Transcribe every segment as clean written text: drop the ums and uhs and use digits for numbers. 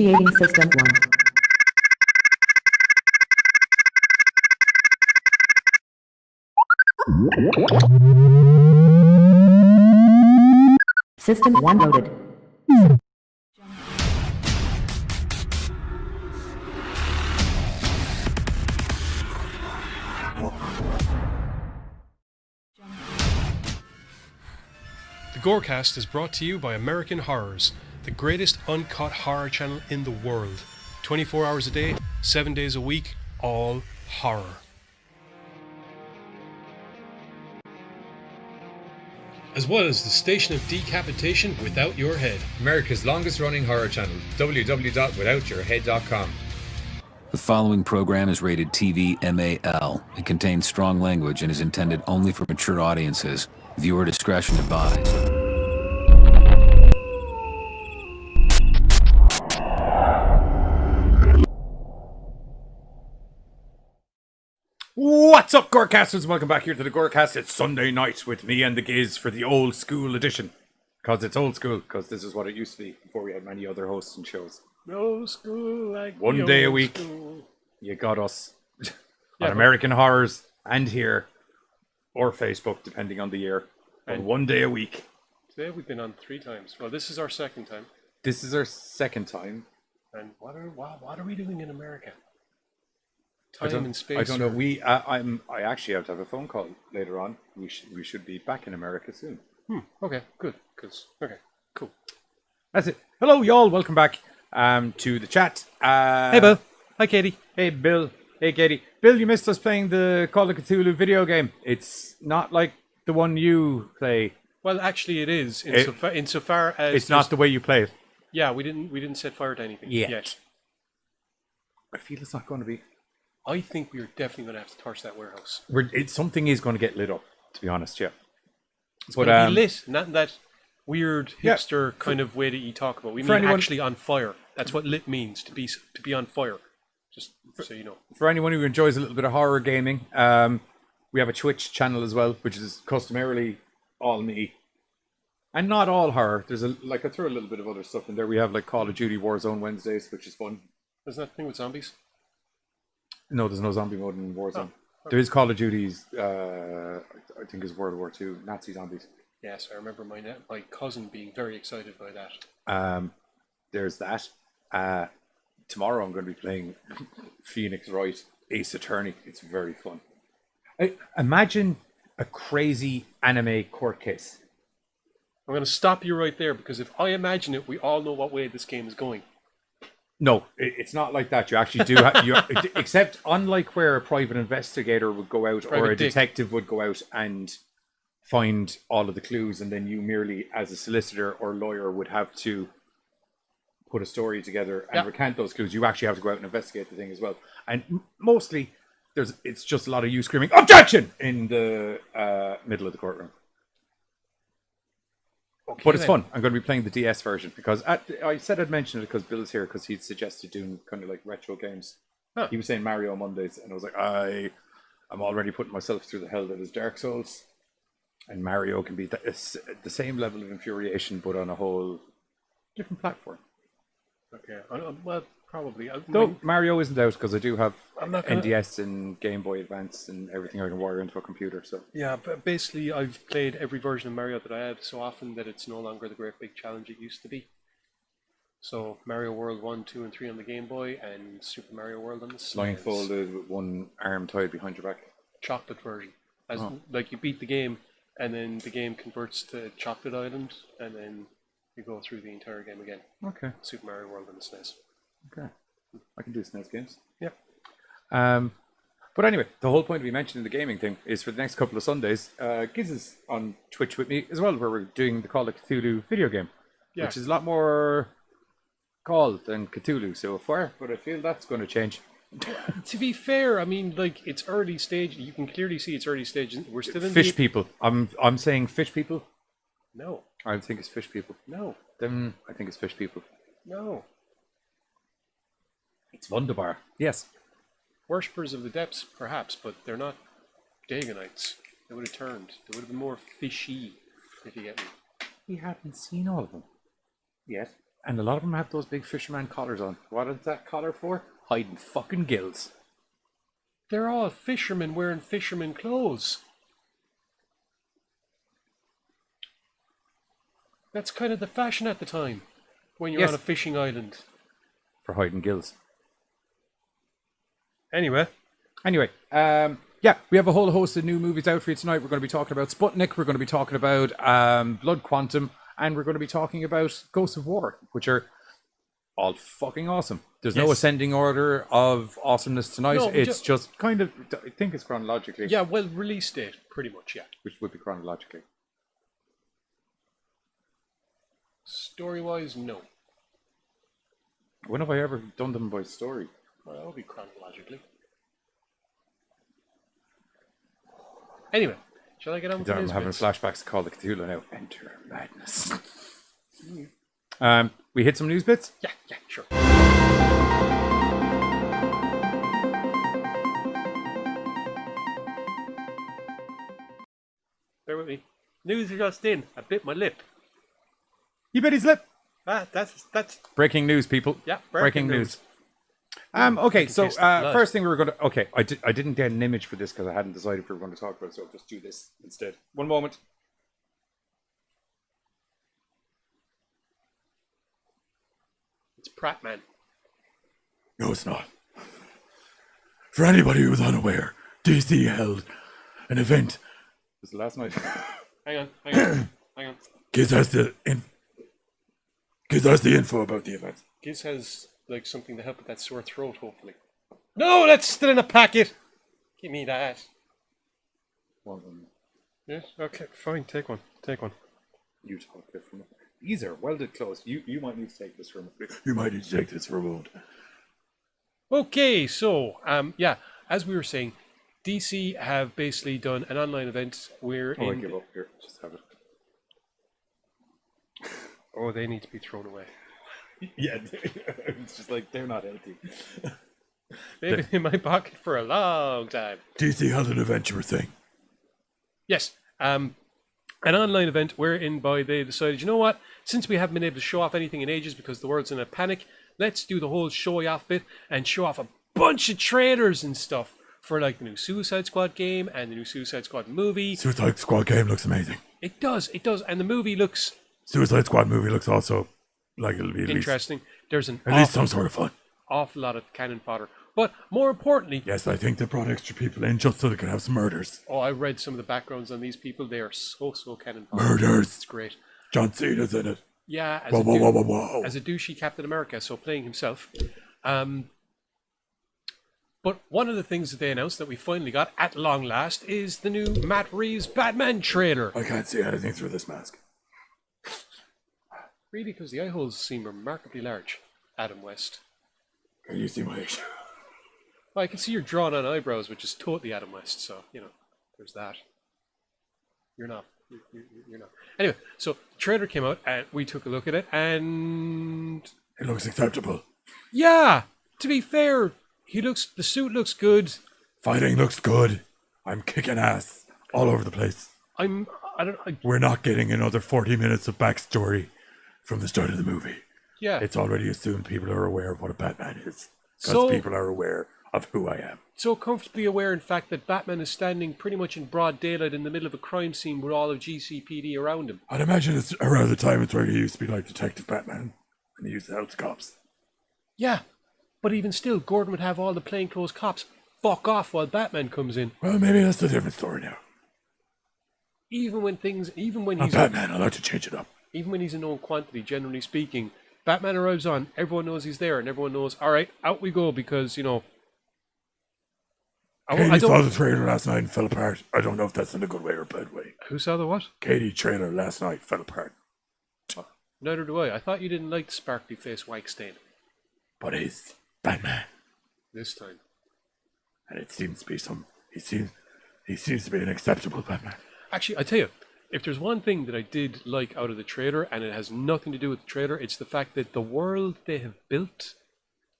Initiating System 1. System 1 loaded. The Gorecast is brought to you by American Horrors, the greatest uncut horror channel in the world. 24 hours a day, 7 days a week, all horror. As well as the station of decapitation without your head. America's longest running horror channel, www.withoutyourhead.com. The following program is rated TV MAL. It contains strong language and is intended only for mature audiences. Viewer discretion advised. What's up, Gorecasters? Welcome back here to the Gorecast. It's Sunday night with me and the Giz for the old school edition. Because it's old school, because this is what it used to be before we had many other hosts and shows. No school like One day a week, you got us on American Horrors and here, or Facebook, depending on the year. And one day a week. Today we've been on 3 times. Well, this is our second time. This is our second time. And what are we doing in America? Time and space. I don't know. I actually have to have a phone call later on. We should be back in America soon. Okay, good. Okay, cool. That's it. Hello, y'all. Welcome back to the chat. Hey, Bill. Hi, Katie. Hey, Bill. Hey, Katie. Bill, you missed us playing the Call of Cthulhu video game. It's not like the one you play. Well, actually, it is insofar as it's not the way you play it. Yeah, we didn't set fire to anything yet. I feel it's not going to be. I think we're definitely going to have to torch that warehouse. Something is going to get lit up. To be honest, yeah. It's going to be lit, not in that weird hipster kind of way that you talk about. We mean actually on fire. That's what lit means, to be on fire. Just so you know. For anyone who enjoys a little bit of horror gaming, we have a Twitch channel as well, which is customarily all me. And not all horror. There's I throw a little bit of other stuff in there. We have like Call of Duty Warzone Wednesdays, which is fun. Isn't that the thing with zombies? No, there's no zombie mode in Warzone. Oh. There is Call of Duty's, I think it's World War II, Nazi zombies. Yes, I remember my cousin being very excited by that. There's that. Tomorrow I'm going to be playing Phoenix Wright Ace Attorney. It's very fun. Imagine a crazy anime court case. I'm going to stop you right there, because if I imagine it, we all know what way this game is going. No, it's not like that. You actually do, except unlike where a private investigator would go out or a detective would go out and find all of the clues, and then you merely, as a solicitor or lawyer, would have to put a story together and recant those clues. You actually have to go out and investigate the thing as well. And mostly, it's just a lot of you screaming "Objection!" in the middle of the courtroom. Okay, but it's fun. I'm going to be playing the DS version because I said I'd mention it because Bill's here because he'd suggested doing kind of like retro games. Huh. He was saying Mario Mondays, and I was like, I'm already putting myself through the hell that is Dark Souls, and Mario can be the same level of infuriation, but on a whole different platform. Okay, well, probably. Though Mario isn't out because I do have NDS and Game Boy Advance and everything I can wire into a computer. So yeah, but basically I've played every version of Mario that I have so often that it's no longer the great big challenge it used to be. So Mario World 1, 2, and 3 on the Game Boy, and Super Mario World on the SNES. Blindfolded with one arm tied behind your back. Chocolate version. Like you beat the game, and then the game converts to Chocolate Island, and then you go through the entire game again. Okay. Super Mario World on the SNES. Okay. I can do SNES games. Yeah. But anyway, the whole point of me mentioning the gaming thing is for the next couple of Sundays, Giz is on Twitch with me as well, where we're doing the Call of Cthulhu video game, which is a lot more Call than Cthulhu so far, but I feel that's going to change. To be fair, I mean, like, it's early stage. You can clearly see it's early stage. We're still in fish people. I'm saying fish people. No. I think it's fish people. No. Then I think it's fish people. No. It's Wunderbar. Yes. Worshippers of the depths, perhaps, but they're not Daganites. They would have turned. They would have been more fishy, if you get me. We haven't seen all of them yet. And a lot of them have those big fisherman collars on. What is that collar for? Hiding fucking gills. They're all fishermen wearing fisherman clothes. That's kind of the fashion at the time, when you're on a fishing island. For hiding gills. Anyway, yeah, we have a whole host of new movies out for you tonight. We're going to be talking about Sputnik, we're going to be talking about Blood Quantum, and we're going to be talking about Ghosts of War, which are all fucking awesome. There's no ascending order of awesomeness tonight. No, it's just kind of, I think it's chronologically. Yeah, well, release date, pretty much, yeah. Which would be chronologically. Story-wise, no. When have I ever done them by story? Well, that'll be chronologically. Anyway, shall I get on with I'm having flashbacks to Call of Cthulhu now. Enter madness. We hit some news bits? Yeah, sure. Bear with me. News just in. I bit my lip. You bit his lip? That's breaking news, people. Yeah, breaking news. Okay, so first thing we were going to... Okay, I didn't get an image for this because I hadn't decided if we were going to talk about it, so I'll just do this instead. One moment. It's Prattman. No, it's not. For anybody who was unaware, DC held an event. Was it last night? Hang on. Giz has the info about the event. Giz has like something to help with that sore throat, hopefully. No, that's still in a packet. Give me that. Yes. Okay. Fine. Take one. You talk it from. These are welded close. You might need to take this for a moment. You might need to take this for a moment. Okay. So as we were saying, DC have basically done an online event where I give up here. Just have it. Oh, they need to be thrown away. Yeah, it's just like they're not healthy. They've been in my pocket for a long time. DC held an event, you were saying? Yes. An online event wherein they decided, you know what? Since we haven't been able to show off anything in ages because the world's in a panic, let's do the whole showy off bit and show off a bunch of trailers and stuff for like the new Suicide Squad game and the new Suicide Squad movie. Suicide Squad game looks amazing. It does. And the movie looks... Suicide Squad movie looks also like it'll be interesting. There's at least some sort of fun. Awful lot of cannon fodder. But more importantly... Yes, I think they brought extra people in just so they could have some murders. Oh, I read some of the backgrounds on these people. They are so cannon fodder. Murders! It's great. John Cena's in it. Yeah, as a douchey Captain America, so playing himself. But one of the things that they announced that we finally got at long last is the new Matt Reeves Batman trailer. I can't see anything through this mask. Really, because the eye holes seem remarkably large, Adam West. Can you see my issue? Well, I can see your drawn on eyebrows, which is totally Adam West, so, there's that. You're not. You're not. Anyway, so the trailer came out, and we took a look at it, and... It looks acceptable. Yeah! To be fair, the suit looks good. Fighting looks good. I'm kicking ass all over the place. We're not getting another 40 minutes of backstory from the start of the movie. Yeah. It's already assumed people are aware of what a Batman is. Because people are aware of who I am. So comfortably aware, in fact, that Batman is standing pretty much in broad daylight in the middle of a crime scene with all of GCPD around him. I'd imagine it's around the time it's where he used to be like Detective Batman. And he used to help the cops. Yeah. But even still, Gordon would have all the plainclothes cops fuck off while Batman comes in. Well, maybe that's a different story now. Even when he's... I'm Batman, I like to change it up. Even when he's a known quantity, generally speaking, Batman arrives on, everyone knows he's there, and everyone knows, all right, out we go, because, Katie saw the trailer last night and fell apart. I don't know if that's in a good way or a bad way. Who saw the what? Katie trailer last night fell apart. Neither do I. I thought you didn't like the sparkly face Weichstein. But he's Batman. This time. And it seems to be he seems to be an acceptable Batman. Actually, I tell you, if there's one thing that I did like out of the trailer, and it has nothing to do with the trailer, it's the fact that the world they have built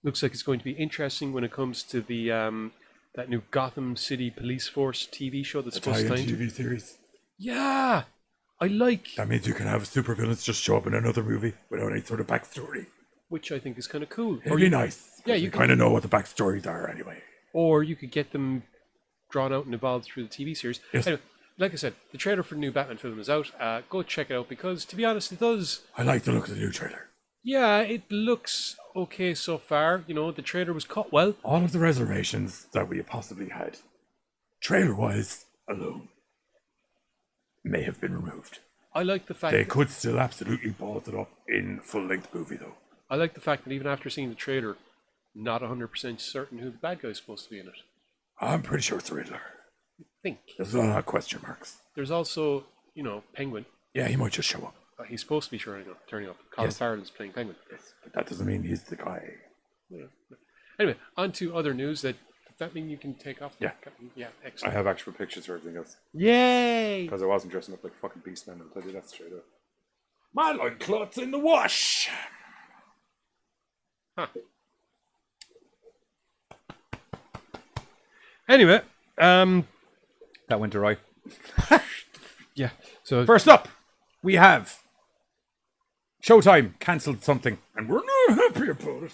looks like it's going to be interesting when it comes to the that new Gotham City Police Force TV show that's supposed to TV series. Yeah, I like, That means you can have supervillains just show up in another movie without any sort of backstory. which I think is kind of cool. It'd be nice. Yeah, you kind of know what the backstories are anyway. Or you could get them drawn out and evolved through the TV series. Yes. Anyway, like I said, the trailer for the new Batman film is out. Go check it out because, to be honest, it does. I like the look of the new trailer. Yeah, it looks okay so far. You know, the trailer was cut well. All of the reservations that we possibly had, trailer-wise alone, may have been removed. I like the fact They could still absolutely balls it up in full-length movie, though. I like the fact that even after seeing the trailer, not 100% certain who the bad guy is supposed to be in it. I'm pretty sure it's the Riddler. I think. There's a lot of question marks. There's also, Penguin. Yeah, he might just show up. He's supposed to be turning up. Colin Yes. Farrell's playing Penguin. Yes, but that doesn't mean he's the guy. Yeah. Anyway, on to other news. Does that mean you can take off? Yeah. Yeah, I excellent. have actual pictures for everything else. Yay! Because I wasn't dressing up like fucking Beastman, I'll tell you that straight up. My loincloth's in the wash! Huh. Anyway, That went awry. yeah. So First up, we have Showtime cancelled something, and we're not happy about it.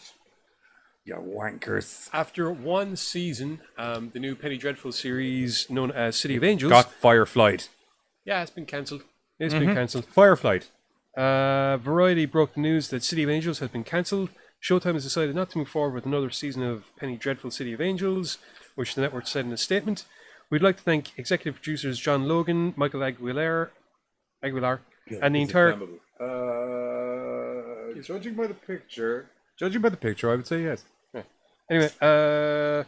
You wankers. after one season, the new Penny Dreadful series known as City of Angels. Got fireflied. Yeah, it's been cancelled. It's been cancelled. Fireflied. Variety broke the news that City of Angels has been cancelled. Showtime has decided not to move forward with another season of Penny Dreadful City of Angels, which the network said in a statement. We'd like to thank executive producers John Logan, Michael Aguilar, and the entire... Judging by the picture, I would say yes. Anyway, a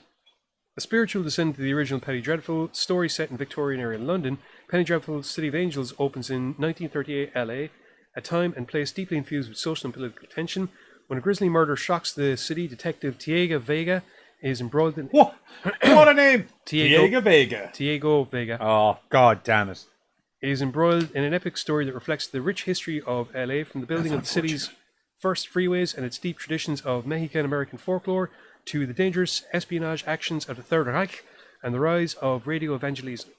spiritual descent to the original Penny Dreadful, story set in Victorian era London. Penny Dreadful City of Angels opens in 1938 LA, a time and place deeply infused with social and political tension. When a grisly murder shocks the city, Detective Tiago Vega is embroiled in... What? What a name! Tiago Vega. Tiago Vega Oh, god damn it. is embroiled in an epic story that reflects the rich history of LA, from the building of the city's first freeways and its deep traditions of Mexican-American folklore to the dangerous espionage actions of the Third Reich and the rise of radio evangelism.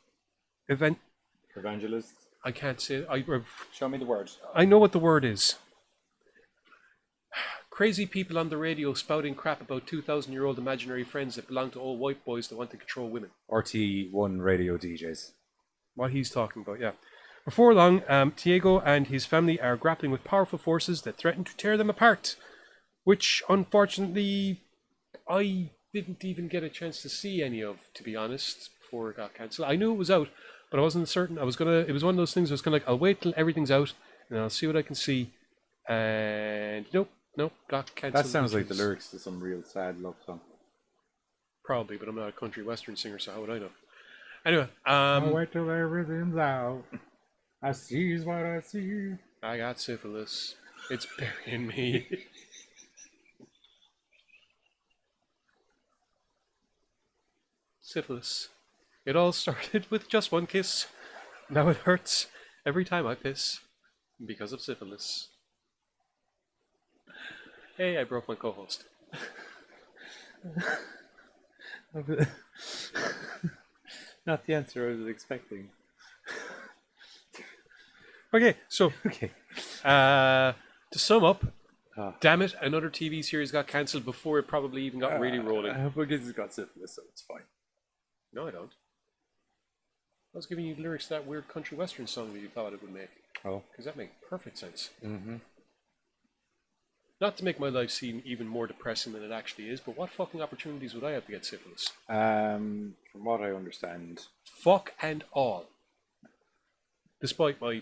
Evangelist. I can't say it. Show me the words. I know what the word is. Crazy people on the radio spouting crap about 2,000-year-old imaginary friends that belong to old white boys that want to control women. RT1 radio DJs. What he's talking about, yeah. Before long, Tiago and his family are grappling with powerful forces that threaten to tear them apart, which, unfortunately, I didn't even get a chance to see any of, to be honest, before it got cancelled. I knew it was out, but I wasn't certain. It was one of those things I was kind of like, I'll wait till everything's out, and I'll see what I can see. And nope, got cancelled. That sounds like the lyrics to some real sad love song. Probably, but I'm not a country western singer, so how would I know? Anyway, I'll wait till everything's out. I sees what I see. I got syphilis. It's burying me. Syphilis. It all started with just one kiss. Now it hurts every time I piss because of syphilis. Hey, I broke my co-host. Not the answer I was expecting. Okay, so Okay. to sum up, damn it, another TV series got cancelled before it probably even got really rolling. Because it's got syphilis, so it's fine. No, I don't. I was giving you lyrics to that weird country western song that you thought it would make. Oh. Because that makes perfect sense. Mm-hmm. Not to make my life seem even more depressing than it actually is, but what fucking opportunities would I have to get syphilis? From what I understand, Fuck and all. Despite my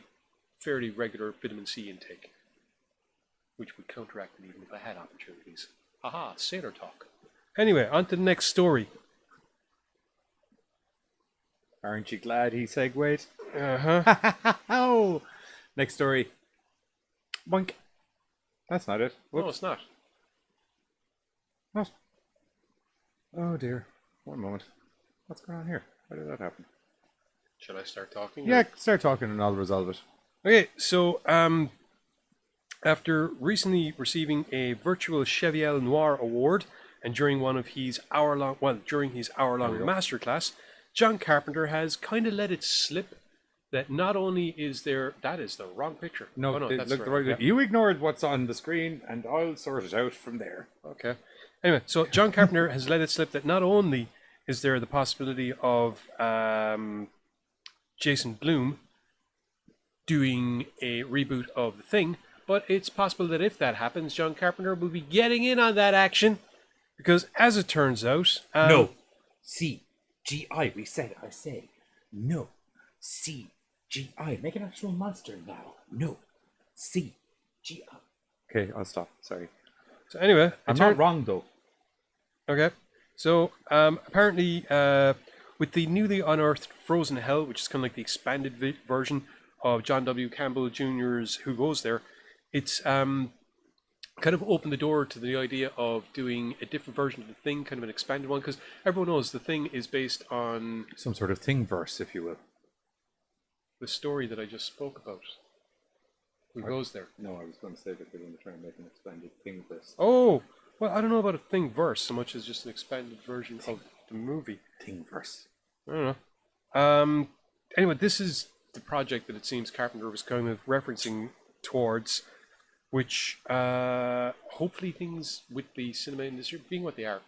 fairly regular vitamin C intake, which would counteract it even if I had opportunities. Haha, sailor talk. Anyway, on to the next story. aren't you glad he segued? Uh-huh. Oh, next story. Boink. That's not it. No, Whoops. it's not. What? Oh dear. One moment. What's going on here? Why did that happen? Should I start talking? Yeah, start talking and I'll resolve it. Okay, so after recently receiving a virtual Cheviel Noir award, and during his hour-long masterclass, John Carpenter has kind of let it slip that not only is there... That is the wrong picture. No, oh, no that's look right. Yeah. You ignored what's on the screen, and I'll sort it out from there. Okay. Anyway, so John Carpenter has let it slip that not only is there the possibility of Jason Blum doing a reboot of The Thing, but it's possible that if that happens, John Carpenter will be getting in on that action, because as it turns out... no. CGI, I say. No. CGI. Make an actual monster now. No. CGI. Okay, I'll stop. Sorry. So anyway... I'm not wrong, though. Okay. So, apparently, with the newly unearthed Frozen Hell, which is kind of like the expanded version of John W. Campbell Jr.'s Who Goes There, it's kind of opened the door to the idea of doing a different version of The Thing, kind of an expanded one, because everyone knows The Thing is based on... some sort of thing-verse, if you will. The story that I just spoke about. Who Goes There? No, I was going to say that they're going to try and make an expanded thing-verse. Oh! Well, I don't know about a thing-verse so much as just an expanded version of the movie. Thing-verse. I don't know. Anyway, this is the project that it seems Carpenter was kind of referencing towards, which hopefully things with the cinema industry being what they are,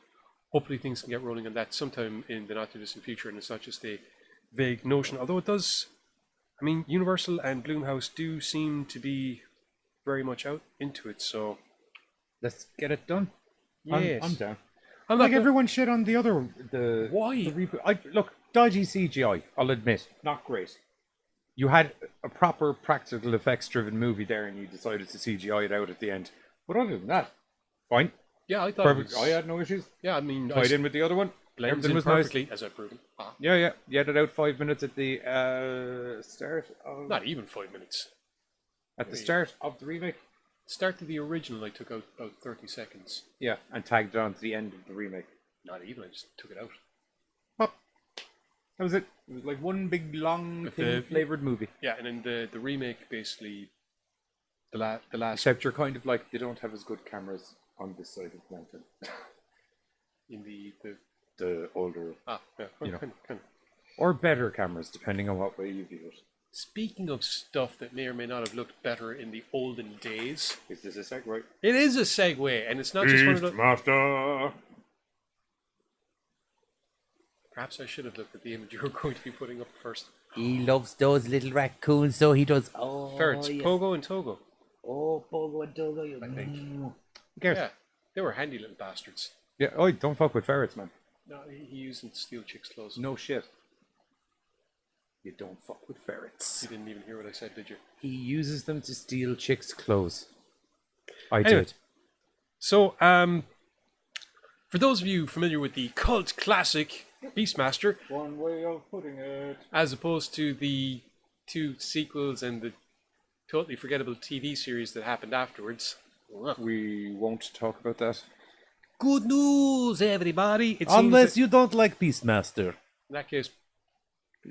hopefully things can get rolling on that sometime in the not too distant future, and it's not just a vague notion. Although it does, I mean, Universal and Blumhouse do seem to be very much out into it. So let's get it done. Yes. I'm down. I'm like not everyone shit on the Why? The reboot. Look, dodgy CGI. I'll admit, not great. You had a proper practical effects driven movie there, and you decided to CGI it out at the end. But other than that, fine. Yeah, I thought Perfect. it was, I had no issues. Yeah, I mean, Tied in with the other one. blends Everything in was perfectly, nice. as I've proven. Ah. Yeah. You had it out 5 minutes at the start of... Not even 5 minutes. At the start of the remake. Start to the original, I took out about 30 seconds. Yeah, and tagged it on to the end of the remake. Not even, I just took it out. Pop. That was it. It was like one big, long, thin, flavoured movie. Yeah, and then the remake, basically, the last... Except you're kind of like, they don't have as good cameras on this side of the mountain. In The older... yeah, you know. kind of. Or better cameras, depending on what way you view it. Speaking of stuff that may or may not have looked better in the olden days... Is this a segue? It is a segue, and it's not just one of the... Master. Perhaps I should have looked at the image you were going to be putting up first. He loves those little raccoons, so he does. Oh, Ferrets, yes. Pogo and Togo. Oh, Pogo and Togo. I think. Who cares? Yeah, they were handy little bastards. Yeah, oh, don't fuck with ferrets, man. No, he used them to steal chicks' clothes. No shit. You don't fuck with ferrets. You didn't even hear what I said, did you? He uses them to steal chicks' clothes. I Anyway. did. So, for those of you familiar with the cult classic Beastmaster, One way of putting it. as opposed to the two sequels and the totally forgettable TV series that happened afterwards. We won't talk about that. Good news, everybody. It seems Unless that- you don't like Beastmaster. In that case,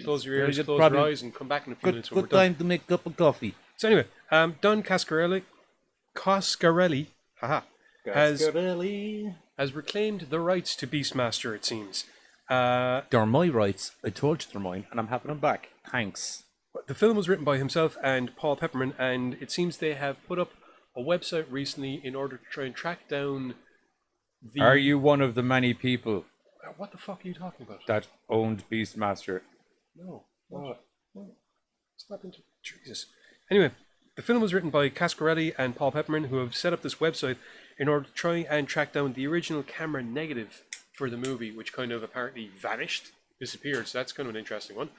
close your ears, good close problem. your eyes, and come back in a few minutes when Good we're done. time to make a cup of coffee. So anyway, Don Coscarelli, has reclaimed the rights to Beastmaster, it seems. They're my rights. I told you they're mine, and I'm having them back. Thanks. The film was written by himself and Paul Pepperman, and it seems they have put up a website recently in order to try and track down the... Are you one of the many people What the fuck are you talking about? that owned Beastmaster? No. What? Stop into... Jesus. Anyway, the film was written by Coscarelli and Paul Pepperman, who have set up this website in order to try and track down the original camera negative for the movie, which kind of apparently vanished, disappeared, so that's kind of an interesting one.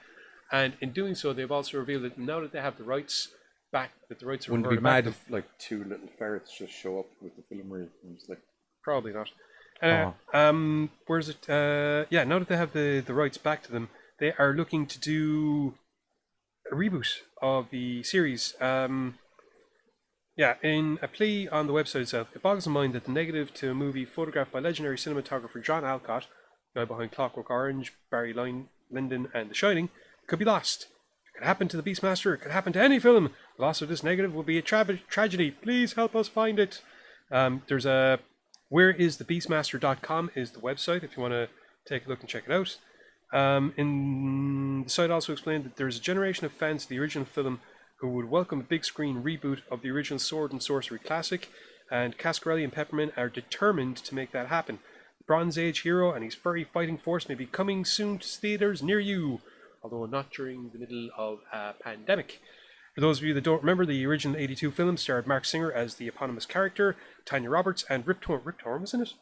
And in doing so, they've also revealed that now that they have the rights back, that the rights are Wouldn't it be reverted back mad to them. if like two little ferrets just show up with the film reel and just like... Probably not. Where's it? Yeah, now that they have the rights back to them, they are looking to do a reboot of the series. Yeah, in a plea on the website itself, it boggles the mind that the negative to a movie photographed by legendary cinematographer John Alcott, the guy behind Clockwork Orange, Barry Lyndon, and The Shining, could be lost. It could happen to the Beastmaster. It could happen to any film. The loss of this negative will be a tragedy. Please help us find it. There's a whereisthebeastmaster.com is the website if you want to take a look and check it out. In the site also explained that there's a generation of fans of the original film who would welcome a big screen reboot of the original Sword and Sorcery classic, and Cascarelli and Peppermint are determined to make that happen. The Bronze Age hero and his furry fighting force may be coming soon to theaters near you, although not during the middle of a pandemic. For those of you that don't remember, the original 82 film starred Mark Singer as the eponymous character, Tanya Roberts, and Rip Torn was in it?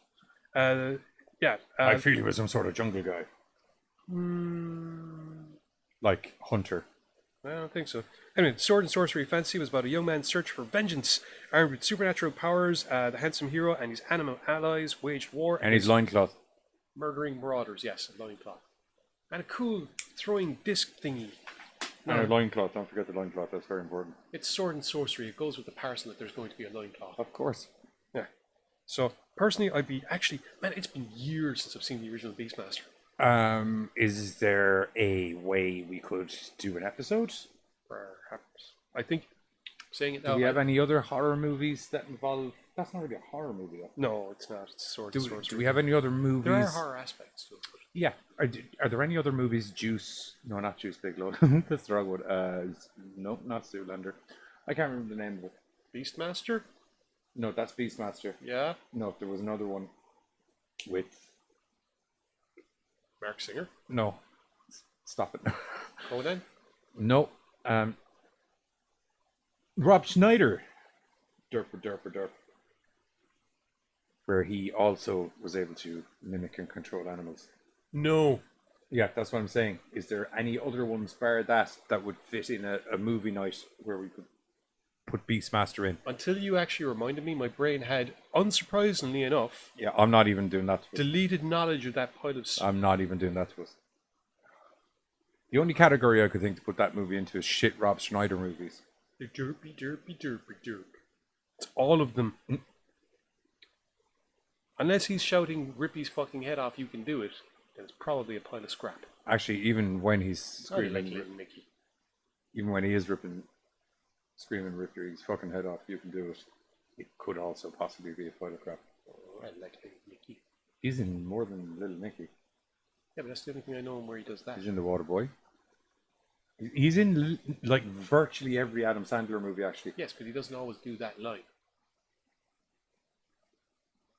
I feel he was some sort of jungle guy. Like Hunter. I don't think so. Anyway, Sword and Sorcery Fantasy was about a young man's search for vengeance. Armed with supernatural powers, the handsome hero and his animal allies waged war And his loincloth. murdering marauders. Yes, a loincloth. And a cool throwing disc thingy. And a loincloth, don't forget the loincloth, that's very important. It's Sword and Sorcery. It goes with the parson that there's going to be a loincloth. Of course. Yeah. So, personally, I'd be actually... Man, it's been years since I've seen the original Beastmaster. Is there a way we could do an episode? Perhaps. I think... Saying it now... Do we have any other horror movies that involve... That's not really a horror movie, though. No, it's not. It's Sword and Sorcery. Do we have any other movies? There are horror aspects to it. Yeah. Are there any other movies? Juice? No, not Juice Bigelow. That's the wrong one. No, not Zoolander. I can't remember the name of it. Beastmaster? No, that's Beastmaster. Yeah. No, there was another one with... Mark Singer? No. Stop it. Oh, then? No. Rob Schneider. Derp. Where he also was able to mimic and control animals. No. Yeah, that's what I'm saying. Is there any other ones bar that would fit in a movie night where we could put Beastmaster in? Until you actually reminded me, my brain had, unsurprisingly enough, Yeah, I'm not even doing that to us. deleted knowledge of that pile of... I'm not even doing that to us. The only category I could think to put that movie into is shit Rob Schneider movies. The derpy. It's all of them. Unless he's shouting, rip his fucking head off, you can do it, then it's probably a pile of scrap. Actually, even when he's Like screaming, little Mickey. even when he is screaming, rip your his fucking head off, you can do it. It could also possibly be a pile of crap. Oh, I like Little Mickey. He's in more than Little Nicky. Yeah, but that's the only thing I know him where he does that. He's in The Waterboy. He's in like virtually every Adam Sandler movie, actually. Yes, because he doesn't always do that line.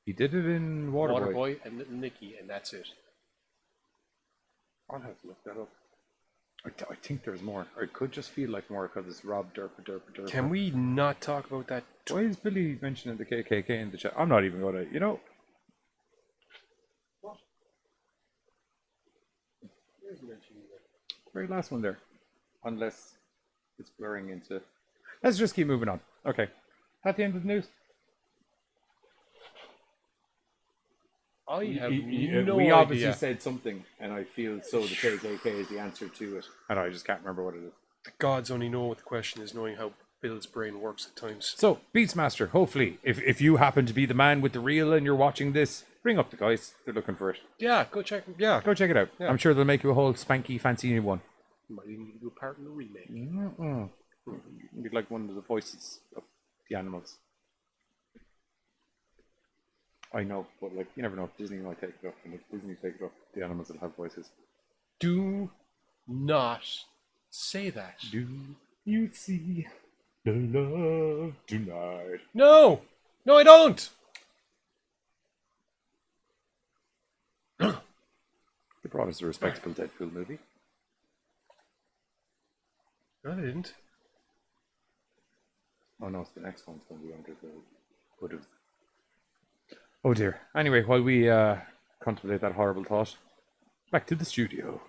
He did it in Waterboy. Waterboy and Little Nicky, and that's it. I'll have to look that up. I think there's more. Or it could just feel like more because it's Rob Derp. Can we not talk about that? Why is Billy mentioning the KKK in the chat? I'm not even going to, What? Very last one there. Unless it's blurring into... Let's just keep moving on. Okay. At the end of the news. I have We obviously said something, and I feel so the KKK is the answer to it. And I just can't remember what it is. The gods only know what the question is, knowing how Bill's brain works at times. So, Beastmaster, hopefully, if you happen to be the man with the reel and you're watching this, bring up the guys. They're looking for it. Yeah, go check. Yeah, Go check it out. Yeah. I'm sure they'll make you a whole spanky, fancy new one. might even do a part in the remake. You'd like one of the voices of the animals. I know, but like you never know if Disney might take it up, and if Disney take it up, the animals will have voices. Do not say that. Do you see the love tonight? No, I don't. They brought us a respectable Deadpool movie. No, they didn't. Oh no, it's the next one's going to be under the hood of... Oh dear. Anyway, while we contemplate that horrible thought, back to the studio.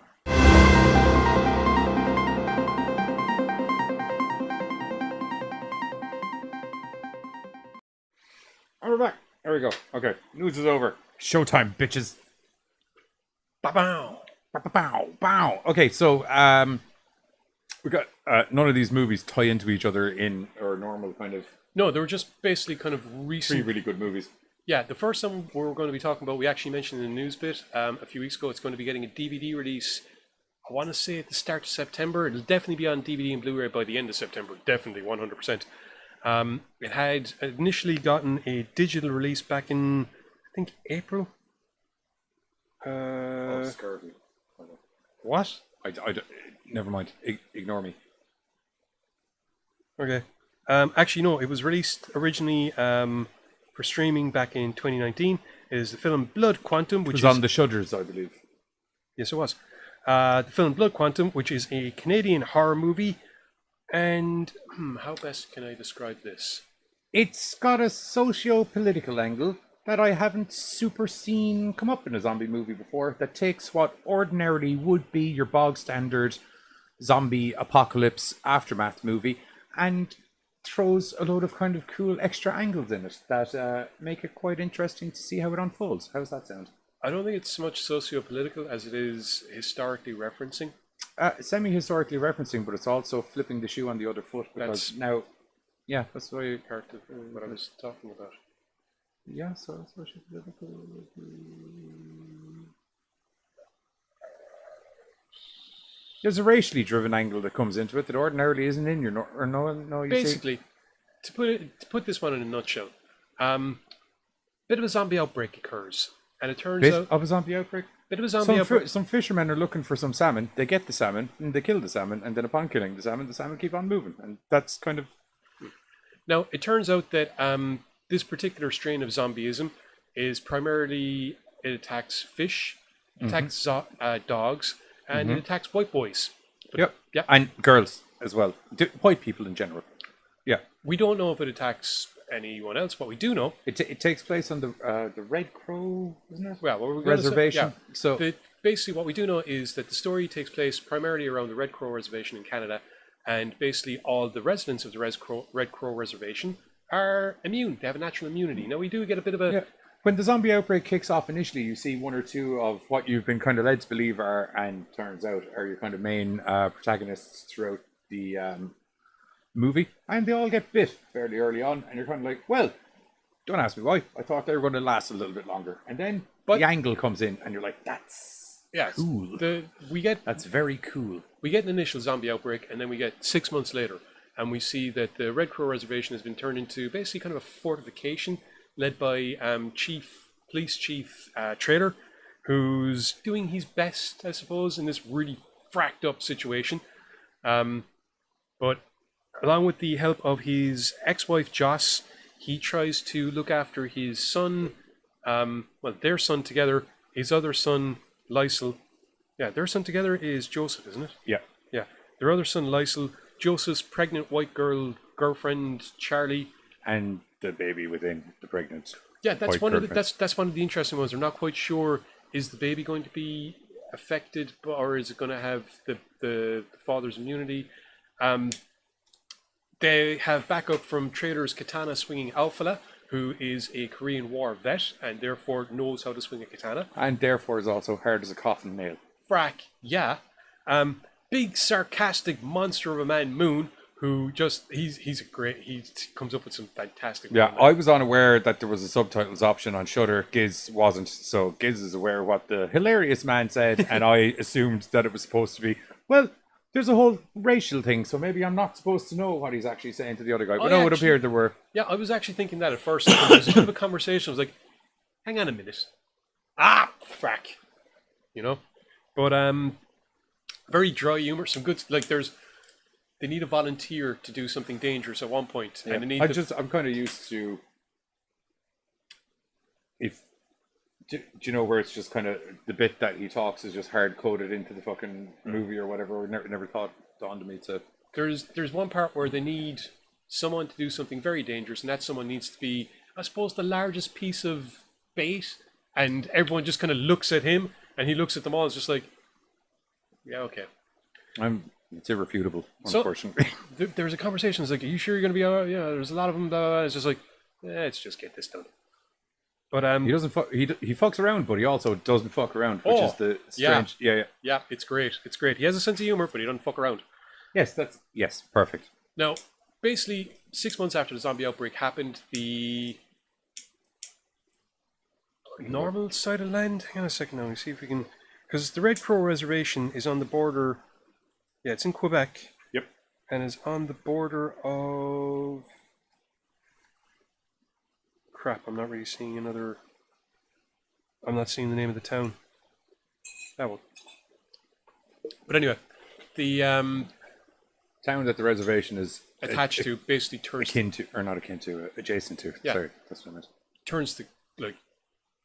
And we're back. There we go. Okay, news is over. Showtime, bitches. Ba-bow. Bow, bow. Okay, so we got none of these movies tie into each other in our normal kind of... No, they were just basically kind of recent. Three really good movies. Yeah, the first one we're going to be talking about, we actually mentioned in the news bit a few weeks ago. It's going to be getting a DVD release, I want to say at the start of September. It'll definitely be on DVD and Blu-ray by the end of September. Definitely, 100%. It had initially gotten a digital release back in, I think, April. What? Never mind. Ignore me. Okay. Actually, no. It was released originally for streaming back in 2019. It is the film Blood Quantum, which was on the Shudders, I believe. Yes, it was. The film Blood Quantum, which is a Canadian horror movie. And how best can I describe this? It's got a socio-political angle that I haven't super seen come up in a zombie movie before, that takes what ordinarily would be your bog standard zombie apocalypse aftermath movie and throws a load of kind of cool extra angles in it that make it quite interesting to see how it unfolds. How's that sound? I don't think it's so much socio-political as it is historically referencing. Semi-historically referencing, but it's also flipping the shoe on the other foot, because now... Yeah, that's why part of what I was talking about. Yeah, so that's what she's political. There's a racially driven angle that comes into it that ordinarily isn't in your no. Basically, to put this one in a nutshell, bit of a zombie outbreak occurs, and it turns out of a zombie outbreak. Bit of a zombie outbreak. Some fishermen are looking for some salmon. They get the salmon and they kill the salmon, and then upon killing the salmon keep on moving, and that's kind of. Now it turns out that this particular strain of zombieism is primarily it attacks fish, attacks dogs, and it attacks white boys. Yep. And girls as well. White people in general. Yeah. We don't know if it attacks anyone else. What we do know, it takes place on the Red Crow, isn't it? Well, we're Reservation. So basically, what we do know is that the story takes place primarily around the Red Crow Reservation in Canada, and basically all the residents of the Red Crow Reservation are immune. They have a natural immunity. Now we do get a bit of a. Yeah. When the zombie outbreak kicks off initially, you see one or two of what you've been kind of led to believe are, and turns out, are your kind of main protagonists throughout the movie. And they all get bit fairly early on. And you're kind of like, well, don't ask me why. I thought they were going to last a little bit longer. And then the angle comes in and you're like, that's cool. That's very cool. We get an initial zombie outbreak, and then we get 6 months later. And we see that the Red Crow Reservation has been turned into basically kind of a fortification led by Police Chief Trader, who's doing his best, I suppose, in this really fracked up situation. But along with the help of his ex-wife Joss, he tries to look after his son, their son together, his other son, Lysel. Yeah, their son together is Joseph, isn't it? Yeah. Yeah. Their other son, Lysel, Joseph's pregnant white girlfriend, Charlie. And the baby within the pregnant. Yeah, that's one of the interesting ones. We're not quite sure, is the baby going to be affected, or is it going to have the father's immunity? They have backup from Trader's katana swinging Alphala, who is a Korean War vet and therefore knows how to swing a katana. And therefore is also hard as a coffin nail. Frack, yeah. Big sarcastic monster of a man, Moon, who just he comes up with some fantastic. Yeah, I was unaware that there was a subtitles option on Shudder. Giz wasn't, so Giz is aware of what the hilarious man said, and I assumed that it was supposed to be, well, there's a whole racial thing, so maybe I'm not supposed to know what he's actually saying to the other guy. But no, it appeared there were. Yeah, I was actually thinking that at first. There was a bit of a conversation. I was like, hang on a minute. Frack. You know? But very dry humor, some good, like they need a volunteer to do something dangerous at one point. Yeah. And they need I'm kind of used to, do you know, where it's just kind of the bit that he talks is just hard coded into the fucking movie or whatever. Never dawned to me to. There's one part where they need someone to do something very dangerous, and that someone needs to be, I suppose, the largest piece of bait, and everyone just kind of looks at him, and he looks at them all. It's just like, yeah, okay. It's irrefutable, unfortunately. So, there's a conversation. It's like, are you sure you're going to be all right? Yeah, there's a lot of them. It's just like, let's just get this done. But he doesn't. He fucks around, but he also doesn't fuck around, which is the strange. Yeah, it's great. It's great. He has a sense of humor, but he doesn't fuck around. Yes, perfect. Now, basically, 6 months after the zombie outbreak happened, the normal side of land. Hang on a second now. Let me see if we can, because the Red Crow Reservation is on the border. Yeah, it's in Québec. Yep. And is on the border of. Crap, I'm not really seeing another. I'm not seeing the name of the town. That one. But anyway, the town that the reservation is attached to basically turns akin to, or not akin to, adjacent to. Yeah. Sorry, that's what I meant. turns to like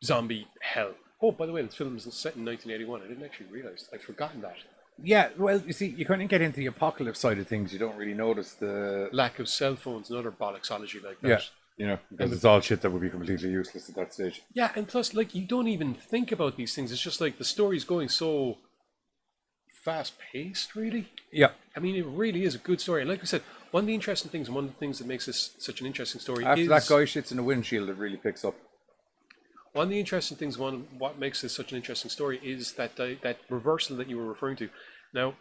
zombie hell. Oh, by the way, this film is set in 1981. I didn't actually realize. I'd forgotten that. Yeah, well, you see, you kind of get into the apocalypse side of things. You don't really notice the Lack of cell phones and other bollocksology like that. Yeah, you know, because it's all shit that would be completely useless at that stage. Yeah, and plus, like, you don't even think about these things. It's just like the story's going so fast-paced, really. Yeah. I mean, it really is a good story. And like I said, one of the interesting things, and one of the things that makes this such an interesting story After is... that guy shits in the windshield, it really picks up. One of the interesting things, what makes this such an interesting story is that that reversal that you were referring to. Now,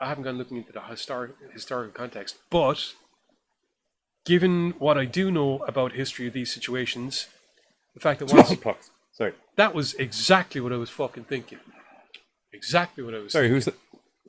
I haven't gone looking into the historical context, but given what I do know about history of these situations, the fact that Smallpox. Sorry. that was exactly what I was fucking thinking. Exactly what I was Sorry, thinking.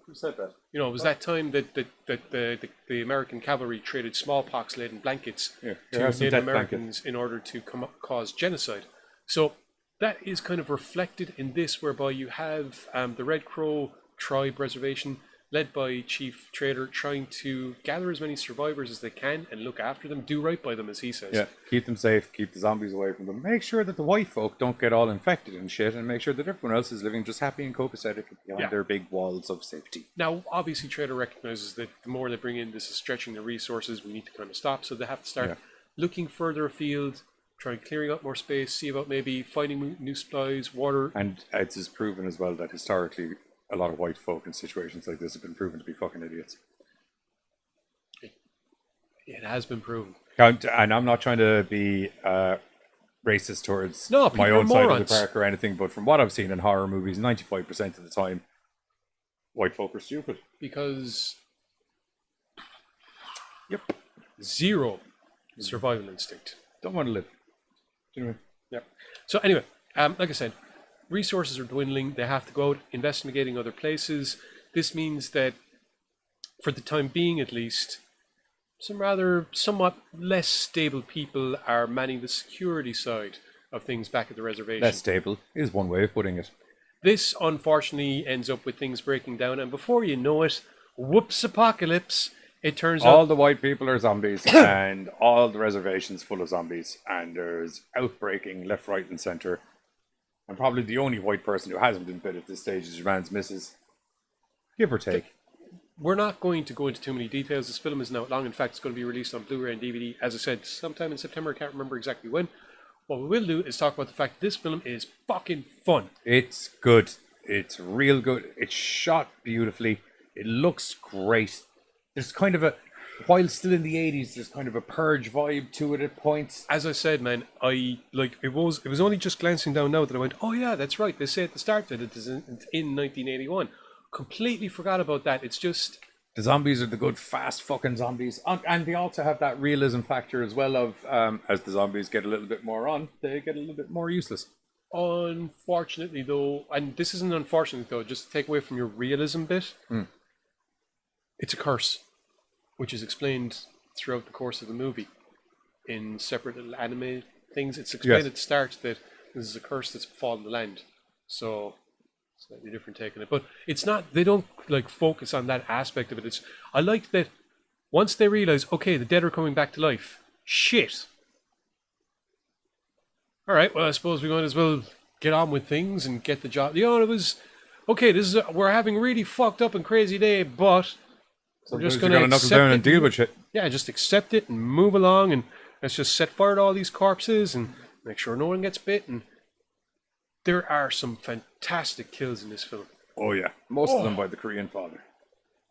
who said that? You know, it was that time that the American cavalry traded smallpox-laden blankets Yeah, to have some Native death Americans in order to cause genocide. So that is kind of reflected in this, whereby you have the Red Crow tribe reservation led by Chief Trader trying to gather as many survivors as they can and look after them, do right by them, as he says. Yeah, keep them safe, keep the zombies away from them. Make sure that the white folk don't get all infected and shit, and make sure that everyone else is living just happy and copacetic behind their big walls of safety. Now, obviously, Trader recognizes that the more they bring in, this is stretching the resources. We need to kind of stop, so they have to start looking further afield, try clearing up more space, see about maybe finding new supplies, water. And it's proven as well that historically a lot of white folk in situations like this have been proven to be fucking idiots. It has been proven. And I'm not trying to be racist towards No, my people own are side of morons. the park or anything, but from what I've seen in horror movies, 95% of the time, white folk are stupid. Because zero survival instinct. Don't want to live. Do you know what I mean? Yep. So anyway, like I said, resources are dwindling. They have to go out investigating other places. This means that, for the time being at least, some somewhat less stable people are manning the security side of things back at the reservation. Less stable is one way of putting it. This, unfortunately, ends up with things breaking down, and before you know it, whoops, apocalypse. It turns All out the white people are zombies, and all the reservations full of zombies, and there's outbreaking left, right, and centre. And probably the only white person who hasn't been bit at this stage is your man's missus. Give or take. we're not going to go into too many details. This film isn't out long. In fact, it's going to be released on Blu-ray and DVD, as I said, sometime in September. I can't remember exactly when. What we will do is talk about the fact that this film is fucking fun. It's good. It's real good. It's shot beautifully. It looks great. There's kind of a, while still in the 80s, there's kind of a Purge vibe to it at points. As I said, man, it was only just glancing down now that I went, oh yeah, that's right. They say at the start that it is in 1981. Completely forgot about that. It's just... The zombies are the good, fast fucking zombies. And they also have that realism factor as well of, as the zombies get a little bit more on, they get a little bit more useless. Unfortunately, though, and this isn't unfortunate, though, just to take away from your realism bit, it's a curse, which is explained throughout the course of the movie in separate little anime things. It's explained at the start that this is a curse that's befallen the land. So, slightly different take on it. But it's not, they don't like focus on that aspect of it. It's, I like that once they realize, okay, the dead are coming back to life. Shit. All right, well, I suppose we might as well get on with things and get the job. You know, it was, okay, this is we're having a really fucked up and crazy day, but we're just going to knuckle down and deal with shit. Yeah, just accept it and move along, and let's just set fire to all these corpses and make sure no one gets bit. And there are some fantastic kills in this film. Oh yeah, most of them by the Korean father.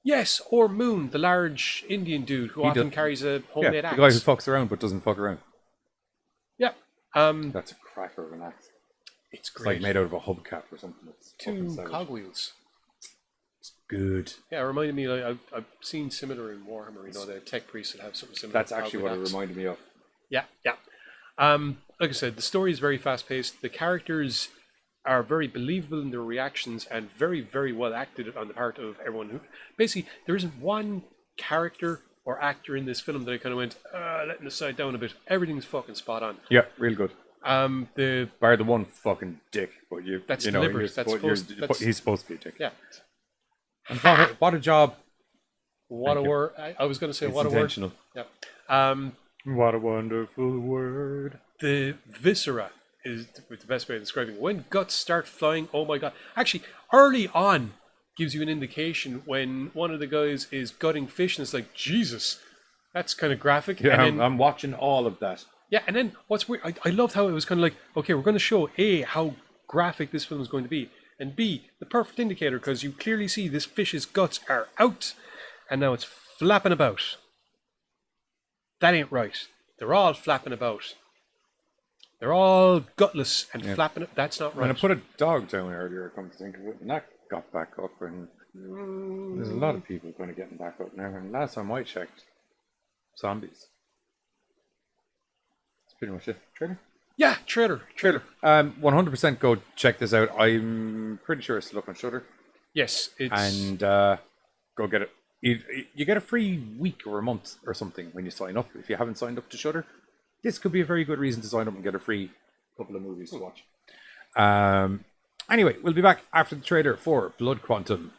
Yes, or Moon, the large Indian dude who often carries a homemade axe. The guy who fucks around but doesn't fuck around. Yeah. That's a cracker of an axe. It's It's great. like made out of a hubcap or something. That's Two cogwheels. good. Yeah, it reminded me, like, I've seen similar in Warhammer, you know, the tech priests that have something similar. That's to actually what it cogwheel axe. reminded me of. Yeah, yeah. Like I said, the story is very fast-paced. The characters are very believable in their reactions and very, very well acted on the part of everyone. Who basically, there isn't one character or actor in this film that I kind of went, letting the side down a bit. Everything's fucking spot on. Yeah, real good. The Bar the one fucking dick, but That's you know, deliberate. That's he's supposed to be a dick. yeah. And what a job. What a word. I was going to say, what a word. Yeah. What a wonderful word. The viscera is the best way of describing it. When guts start flying, oh my god. Actually, early on gives you an indication when one of the guys is gutting fish and it's like, Jesus, that's kind of graphic. Yeah, and then, I'm watching all of that. Yeah, and then what's weird, I loved how it was kind of like, okay, we're going to show A, how graphic this film is going to be, and B, the perfect indicator, because you clearly see this fish's guts are out, and now it's flapping about. That ain't right. They're all flapping about. They're all gutless and flapping. That's not right. When I put a dog down earlier, come to think of it, and that got back up, and there's a lot of people kind of getting back up now. And last time I checked, zombies. That's pretty much it. Trailer? Yeah, trailer. 100% go check this out. I'm pretty sure it's still up on Shudder. Yes, it's And go get it. You get a free week or a month or something when you sign up. If you haven't signed up to Shudder, this could be a very good reason to sign up and get a free couple of movies to watch. Anyway, we'll be back after the trailer for Blood Quantum.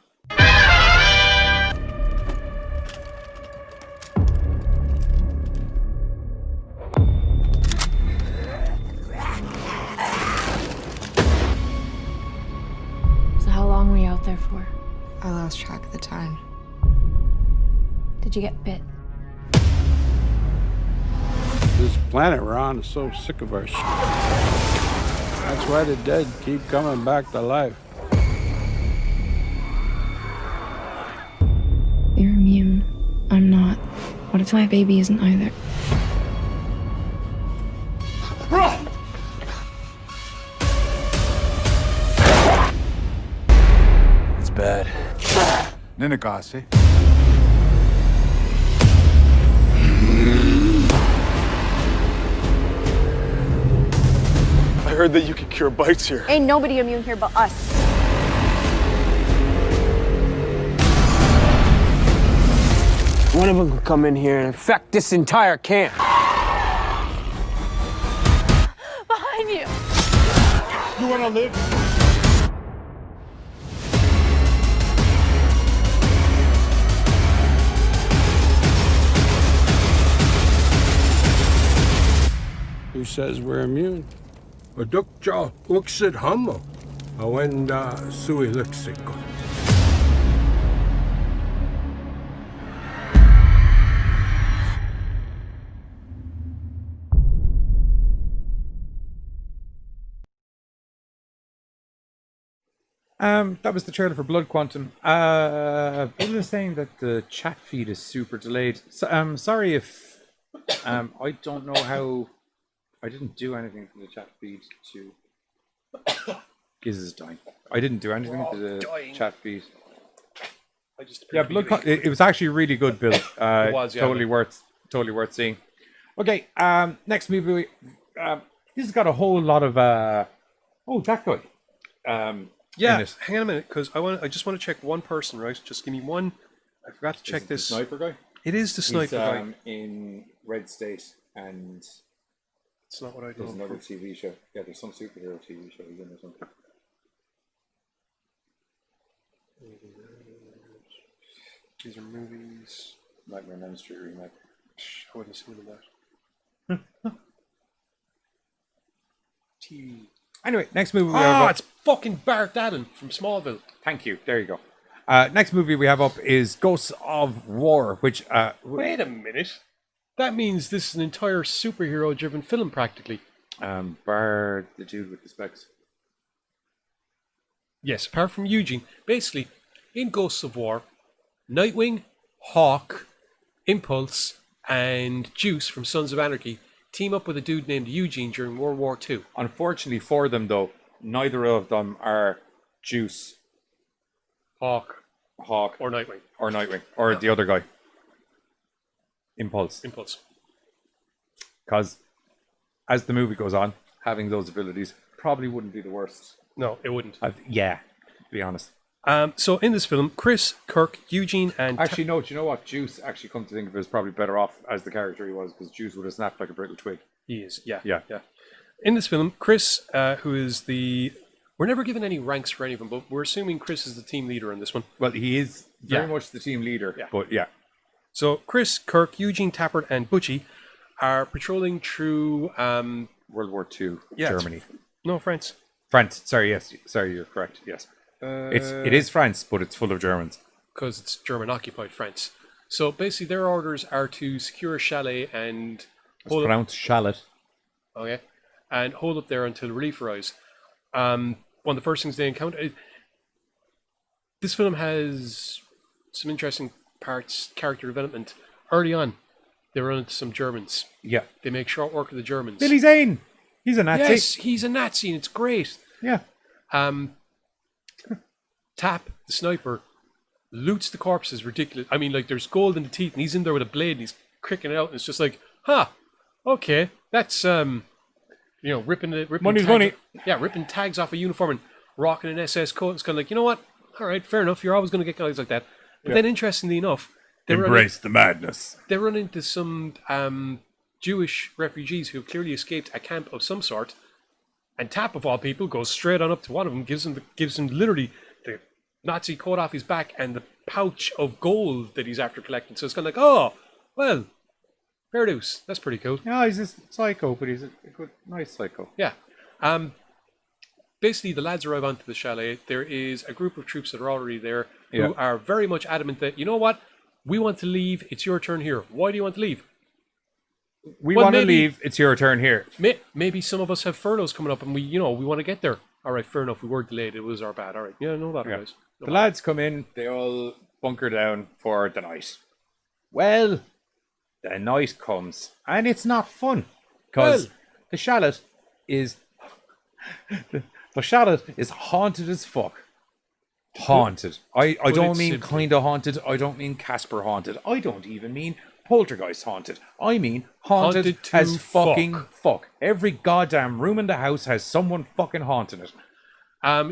So how long were you out there for? I lost track of the time. Did you get bit? This planet we're on is so sick of our shit. That's why the dead keep coming back to life. You're immune. I'm not. What if my baby isn't either? It's bad. Incase. I heard that you could cure bites here. Ain't nobody immune here but us. One of them could come in here and infect this entire camp. Behind you. You want to live? Who says we're immune? Adukja uksid hamo. Awenda sui lexiko. That was the trailer for Blood Quantum. People are saying that the chat feed is super delayed. So, sorry if I don't know how. I didn't do anything for the chat feed to. Giz is dying. I didn't do anything to the chat feed. Yeah, it was actually really good, Bill. It was, yeah. Totally worth seeing. Okay, next movie. This has got a whole lot of. Oh, that guy. Yeah, hang on a minute, because I just want to check one person, right? Just give me one. I forgot to check this. The sniper guy? It is the sniper guy. In Red State, and it's not what I do. There's another TV show. Yeah, there's some superhero TV show he's in or something. These are movies. Nightmare on Elm Street remake. I wouldn't have seen that. TV. Anyway, next movie we have have up. It's fucking Bart Allen from Smallville. Thank you. There you go. Next movie we have up is Ghosts of War, which... Wait a minute. That means this is an entire superhero-driven film, practically. Bar the dude with the specs. Yes, apart from Eugene. Basically, in Ghosts of War, Nightwing, Hawk, Impulse, and Juice from Sons of Anarchy team up with a dude named Eugene during World War II. Unfortunately for them, though, neither of them are Juice, Hawk, or Nightwing. Or the other guy. Impulse. Because as the movie goes on, having those abilities probably wouldn't be the worst. No, it wouldn't. Yeah, to be honest. So in this film, Chris, Kirk, Eugene, and... Actually, no, do you know what? Juice, actually, come to think of it, is probably better off as the character he was, because Juice would have snapped like a brittle twig. He is, yeah. Yeah. In this film, Chris, who is the We're never given any ranks for any of them, but we're assuming Chris is the team leader in this one. Well, he is very much the team leader, but yeah. So Chris, Kirk, Eugene, Tappert, and Butchie are patrolling through World War II, Germany. No, France. France. Sorry, yes. Sorry, you're correct. Yes. It is France, but it's full of Germans. Because it's German-occupied France. So basically their orders are to secure a chalet and... It's pronounced shallot. Okay. And hold up there until relief arrives. One of the first things they encounter... This film has some interesting parts, character development. Early on, they run into some Germans. Yeah. They make short work of the Germans. Billy Zane! He's a Nazi. Yes, he's a Nazi and it's great. Yeah. Tap, the sniper, loots the corpses ridiculous. I mean, like, there's gold in the teeth and he's in there with a blade and he's cricking it out and it's just like, okay, that's, ripping money's money. Yeah, ripping tags off a uniform and rocking an SS coat. It's kind of like, you know what? All right, fair enough. You're always going to get guys like that. But then, interestingly enough, embrace the madness. They run into some Jewish refugees who have clearly escaped a camp of some sort. And Tap, of all people, goes straight on up to one of them, gives him literally the Nazi coat off his back and the pouch of gold that he's after collecting. So it's kind of like, oh, well, fair dues. That's pretty cool. Yeah, he's a psycho, but he's a good, nice psycho. Yeah. Basically, the lads arrive onto the chalet. There is a group of troops that are already there who are very much adamant that, you know what, we want to leave. It's your turn here. Why do you want to leave? We want to leave. It's your turn here. Maybe some of us have furloughs coming up and we want to get there. All right, fair enough. We were delayed. It was our bad. All right. Yeah, no bother, guys. The lads come in. They all bunker down for the night. Well, the night comes and it's not fun because the chalet is the chalet is haunted as fuck. Haunted. I don't mean kind of haunted. I don't mean Casper haunted. I don't even mean Poltergeist haunted. I mean haunted as fucking fuck. Every goddamn room in the house has someone fucking haunting it.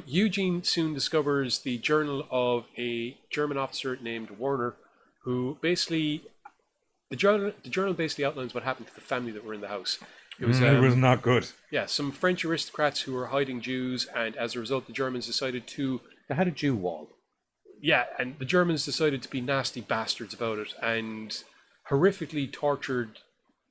Eugene soon discovers the journal of a German officer named Werner, who basically the journal basically outlines what happened to the family that were in the house. It was not good. Yeah, some French aristocrats who were hiding Jews, and as a result, the Germans decided to... They had a Jew wall. Yeah, and the Germans decided to be nasty bastards about it, and horrifically tortured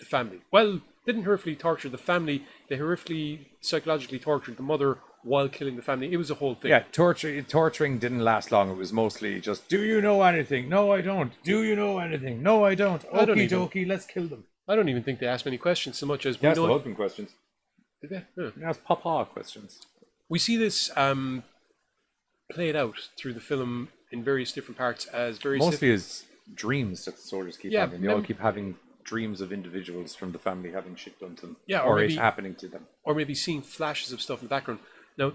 the family. Well, didn't horrifically torture the family, they horrifically psychologically tortured the mother while killing the family. It was a whole thing. Yeah, torturing didn't last long. It was mostly just, do you know anything? No, I don't. Do you know anything? No, I don't. Okie dokie, let's kill them. I don't even think they asked many questions so much as... They asked the husband questions. Did they? Yeah. They asked Papa questions. We see this played out through the film in various different parts as various... Mostly as dreams that the soldiers keep having. They all keep having dreams of individuals from the family having shit done to them. Yeah, or maybe, it happening to them. Or maybe seeing flashes of stuff in the background. Now,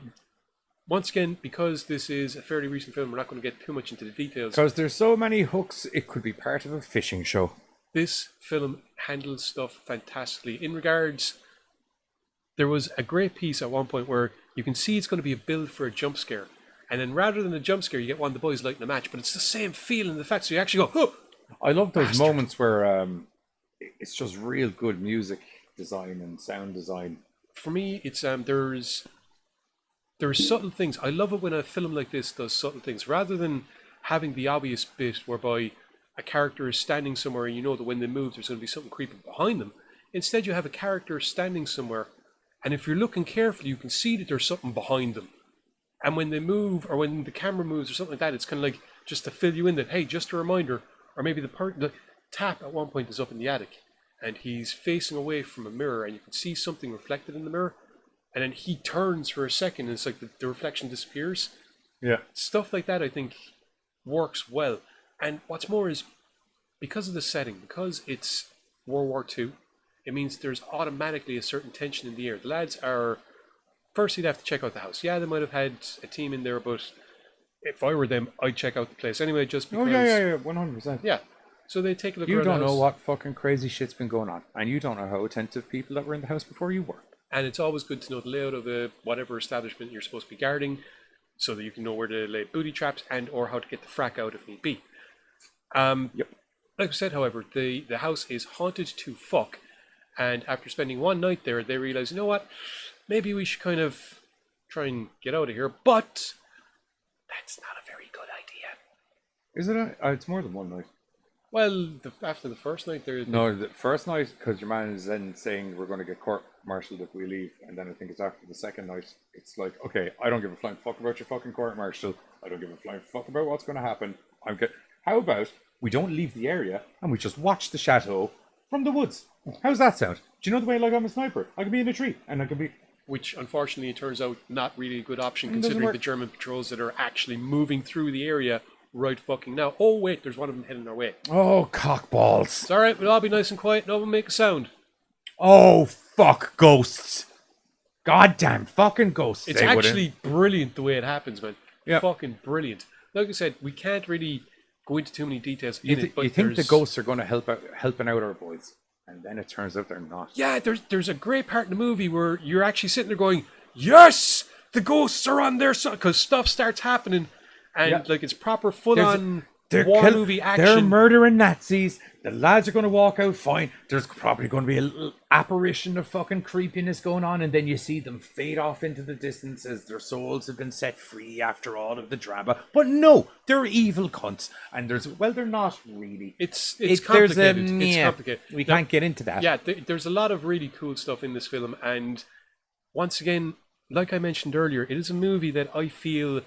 once again, because this is a fairly recent film, we're not going to get too much into the details. Because there's so many hooks, it could be part of a fishing show. This film handles stuff fantastically. In regards, there was a great piece at one point where you can see it's going to be a build for a jump scare. And then rather than a jump scare, you get one of the boys lighting a match. But it's the same feeling, the fact, so you actually go, oh! I love those moments where it's just real good music design and sound design. For me, it's there's subtle things. I love it when a film like this does subtle things. Rather than having the obvious bit whereby a character is standing somewhere and you know that when they move there's going to be something creeping behind them. Instead, you have a character standing somewhere, and if you're looking carefully, you can see that there's something behind them. And when they move, or when the camera moves or something like that, it's kind of like just to fill you in that, hey, just a reminder. Or maybe the Tap at one point is up in the attic, and he's facing away from a mirror, and you can see something reflected in the mirror. And then he turns for a second, and it's like the reflection disappears. Yeah. Stuff like that, I think, works well. And what's more is, because of the setting, because it's World War II, it means there's automatically a certain tension in the air. The lads are... Firstly, they have to check out the house. Yeah, they might have had a team in there, but if I were them, I'd check out the place anyway, just because... Oh, yeah, 100%. Yeah. So they take a look around the house. You don't know what fucking crazy shit's been going on, and you don't know how attentive people that were in the house before you were. And it's always good to know the layout of whatever establishment you're supposed to be guarding, so that you can know where to lay booty traps and or how to get the frack out if need be. Yep. Like I said, however, the house is haunted to fuck, and after spending one night there, they realize, you know what, maybe we should kind of try and get out of here. But that's not a very good idea. Is it? It's more than one night. Well, after the first night, No, the first night, because your man is then saying we're going to get court-martialed if we leave, and then I think it's after the second night, it's like, okay, I don't give a flying fuck about your fucking court-martial, I don't give a flying fuck about what's going to happen, how about we don't leave the area, and we just watch the chateau from the woods? How's that sound? Do you know the way, like, I'm a sniper, I can be in a tree, and I can be... Which, unfortunately, it turns out not really a good option, considering the German patrols that are actually moving through the area right fucking now. Oh, wait, there's one of them heading our way. Oh, cockballs. It's alright, we'll all be nice and quiet, no one make a sound. Oh, fuck ghosts. Goddamn fucking ghosts. It's actually brilliant the way it happens, man. Yeah. Fucking brilliant. Like I said, we can't really go into too many details You think the there's- ghosts are going to helping out our boys, and then it turns out they're not. Yeah, there's a great part in the movie where you're actually sitting there going, yes, the ghosts are on their side, because stuff starts happening, and like it's proper full-on war movie action. They're murdering Nazis. The lads are going to walk out fine. There's probably going to be a little apparition of fucking creepiness going on, and then you see them fade off into the distance as their souls have been set free after all of the drama. But no, they're evil cunts, and they're not really. It's complicated. It's yeah, complicated. We can't get into that. Yeah, there's a lot of really cool stuff in this film, and once again, like I mentioned earlier, it is a movie that I feel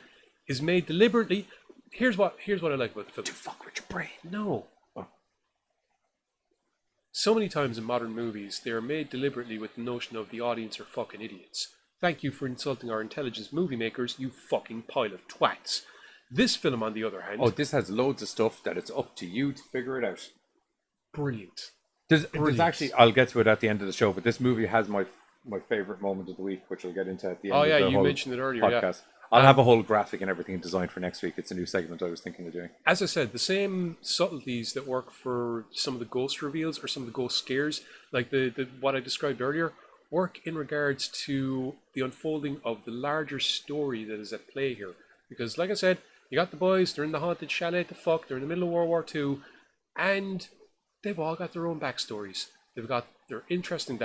is made deliberately. Here's what I like about the film. To fuck with your brain. No. So many times in modern movies, they are made deliberately with the notion of the audience are fucking idiots. Thank you for insulting our intelligence, movie makers, you fucking pile of twats. This film, on the other hand... Oh, this has loads of stuff that it's up to you to figure it out. Brilliant. There's actually, I'll get to it at the end of the show, but this movie has my favourite moment of the week, which I'll get into at the end of the you whole mentioned it earlier, podcast. yeah. I'll have a whole graphic and everything designed for next week. It's a new segment I was thinking of doing. As I said, the same subtleties that work for some of the ghost reveals or some of the ghost scares, like the what I described earlier, work in regards to the unfolding of the larger story that is at play here. Because, like I said, you got the boys, they're in the haunted chalet they're in the middle of World War II, and they've all got their own backstories. They're interesting.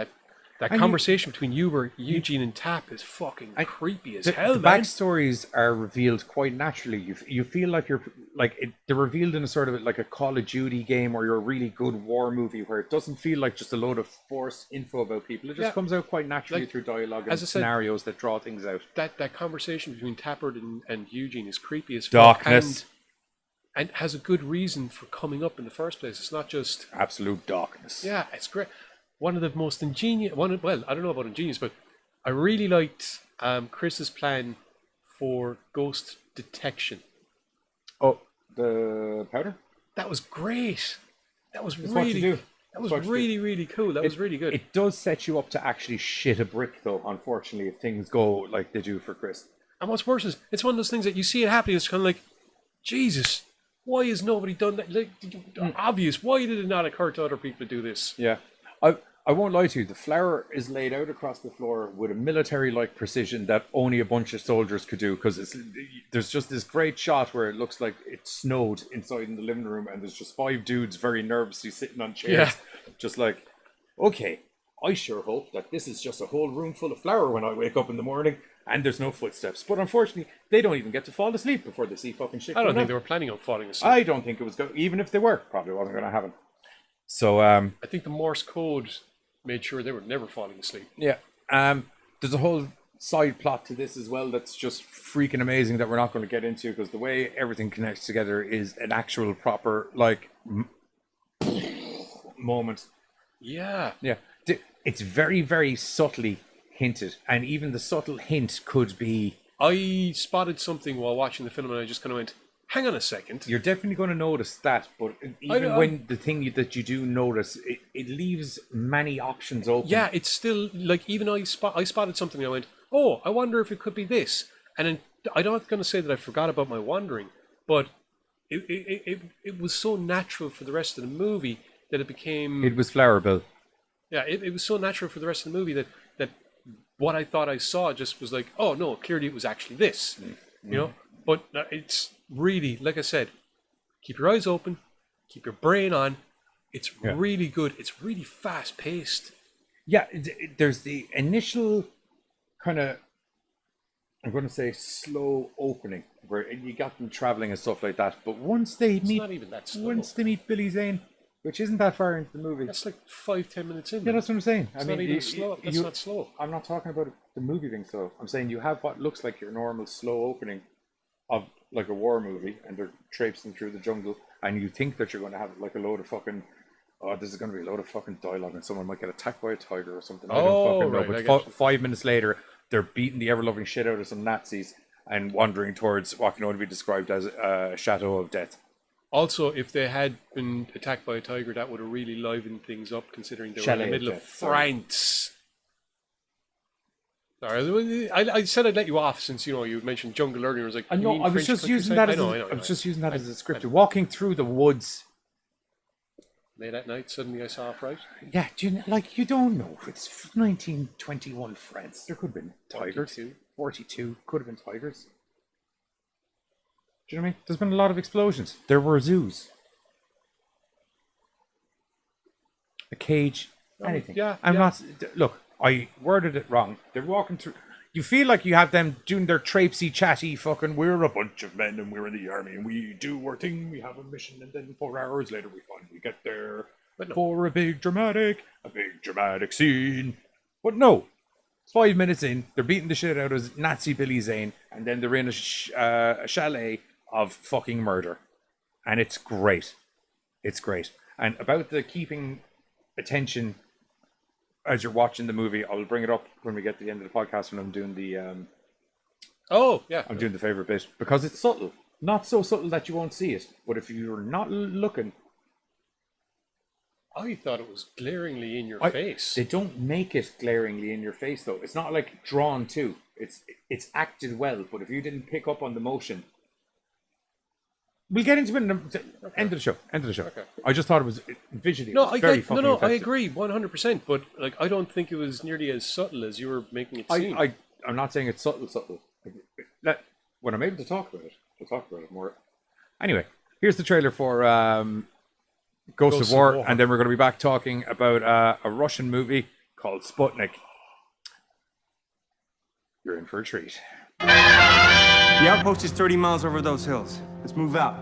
That conversation between Eugene and Tap is fucking creepy as hell, the man. backstories are revealed quite naturally. You feel like they're revealed in a sort of like a Call of Duty game or your really good war movie where it doesn't feel like just a load of forced info about people. It just comes out quite naturally through dialogue and scenarios that draw things out. That conversation between Tappert and Eugene is creepy as fuck. Darkness. And has a good reason for coming up in the first place. It's not just... Absolute darkness. Yeah, it's great. One of the most ingenious... well, I don't know about ingenious, but I really liked Chris's plan for ghost detection. Oh, the powder? That was great. That was It's really... what you do. That was really cool. That was really good. It does set you up to actually shit a brick, though, unfortunately, if things go like they do for Chris. And what's worse is, it's one of those things that you see it happening, it's kind of like, Jesus, why has nobody done that? Like, obvious. Why did it not occur to other people to do this? Yeah. I won't lie to you, the flour is laid out across the floor with a military-like precision that only a bunch of soldiers could do, because there's just this great shot where it looks like it snowed inside in the living room and there's just 5 dudes very nervously sitting on chairs, just like, okay, I sure hope that this is just a whole room full of flour when I wake up in the morning and there's no footsteps. But unfortunately, they don't even get to fall asleep before they see fucking shit. I don't think they were planning on falling asleep. I don't think it was even if they were, probably wasn't going to happen. So I think the Morse code made sure they were never falling asleep. Yeah. There's a whole side plot to this as well that's just freaking amazing that we're not going to get into, because the way everything connects together is an actual proper like moment. Yeah. Yeah. It's very, very subtly hinted, and even the subtle hint could be... I spotted something while watching the film and I just kind of went, hang on a second. You're definitely going to notice that, but even when the thing that you do notice, it leaves many options open. Yeah, it's still, like, even I spotted something and I went, oh, I wonder if it could be this. And then, I'm not going to say that I forgot about my wandering, but it was so natural for the rest of the movie that it became... It was Flower Bill. Yeah, it was so natural for the rest of the movie that what I thought I saw just was like, oh no, clearly it was actually this, you know? But it's really, like I said, keep your eyes open, keep your brain on. It's really good. It's really fast paced. Yeah, there's the initial kind of I'm going to say slow opening, where you got them traveling and stuff like that. But once they meet, not even that slow. Once they meet Billy Zane, which isn't that far into the movie, That's like 5-10 minutes in. yeah, that's what I'm saying. It's not even slow. That's not slow. I'm not talking about the movie being slow. I'm saying you have what looks like your normal slow opening of like a war movie, and they're traipsing through the jungle, and you think that you're going to have like a load of fucking. Oh, this is going to be a load of fucking dialogue, and someone might get attacked by a tiger or something. I don't fucking know. But 5 minutes later, they're beating the ever-loving shit out of some Nazis and wandering towards what can only be described as a chateau of death. Also, if they had been attacked by a tiger, that would have really livened things up, considering they were in the middle of France. Sorry, I said I'd let you off since you mentioned jungle earlier. I was like, I know. I was just using that as a script. Walking through the woods late at night, suddenly I saw a fright. Yeah, you don't know. It's 1921 France. There could have been tigers. 42 could have been tigers. Do you know what I mean? There's been a lot of explosions. There were zoos. A cage. Anything. Yeah. I'm not... Look, I worded it wrong. They're walking through... You feel like you have them doing their traipsy, chatty fucking, we're a bunch of men and we're in the army and we do our thing, we have a mission, and then 4 hours later we finally get there for a big dramatic scene. But no, 5 minutes in, they're beating the shit out of Nazi Billy Zane, and then they're in a chalet of fucking murder. And it's great. It's great. And about the keeping attention as you're watching the movie, I'll bring it up when we get to the end of the podcast when I'm doing the I'm doing the favorite bit, because it's subtle. Not so subtle that you won't see it, but if you're not looking, I thought it was glaringly in your face. They don't make it glaringly in your face though. It's not like drawn to. It's acted well, but if you didn't pick up on the motion, we'll get into it in the end of the show. Okay. I just thought it was visually. I agree 100%. But like, I don't think it was nearly as subtle as you were making it seem. I'm not saying it's subtle. When I'm able to talk about it, we'll talk about it more. Anyway, here's the trailer for Ghost of War, and then we're going to be back talking about a Russian movie called Sputnik. You're in for a treat. The outpost is 30 miles over those hills. Let's move out.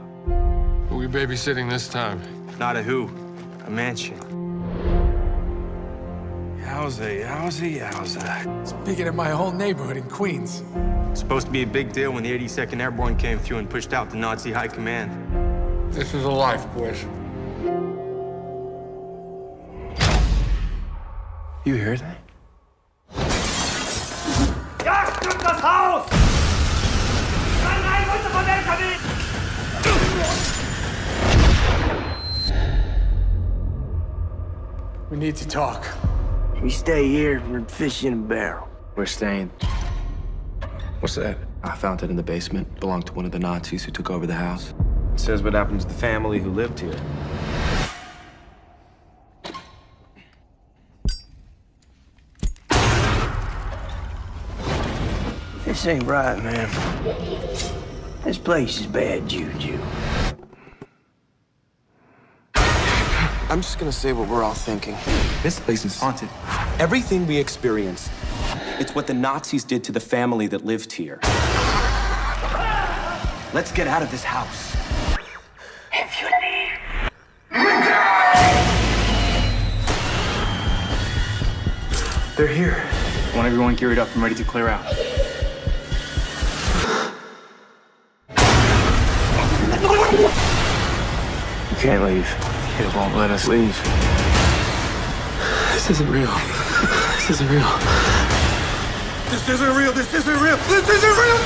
Who are we babysitting this time? Not a who, a mansion. Yowza. It's bigger than my whole neighborhood in Queens. It's supposed to be a big deal when the 82nd Airborne came through and pushed out the Nazi high command. This is a life, boys. You hear that? Das Haus! Nein, Leute von LKW! We need to talk. We stay here, we're fish in a barrel. We're staying. What's that? I found it in the basement. It belonged to one of the Nazis who took over the house. It says what happened to the family who lived here. This ain't right, man. This place is bad juju. I'm just gonna say what we're all thinking. This place is haunted. Everything we experience, it's what the Nazis did to the family that lived here. Let's get out of this house. If you leave, They're here. I want everyone geared up and ready to clear out. You can't leave. It won't let us Leave. This isn't real. This isn't real. This isn't real! This isn't real! This isn't real!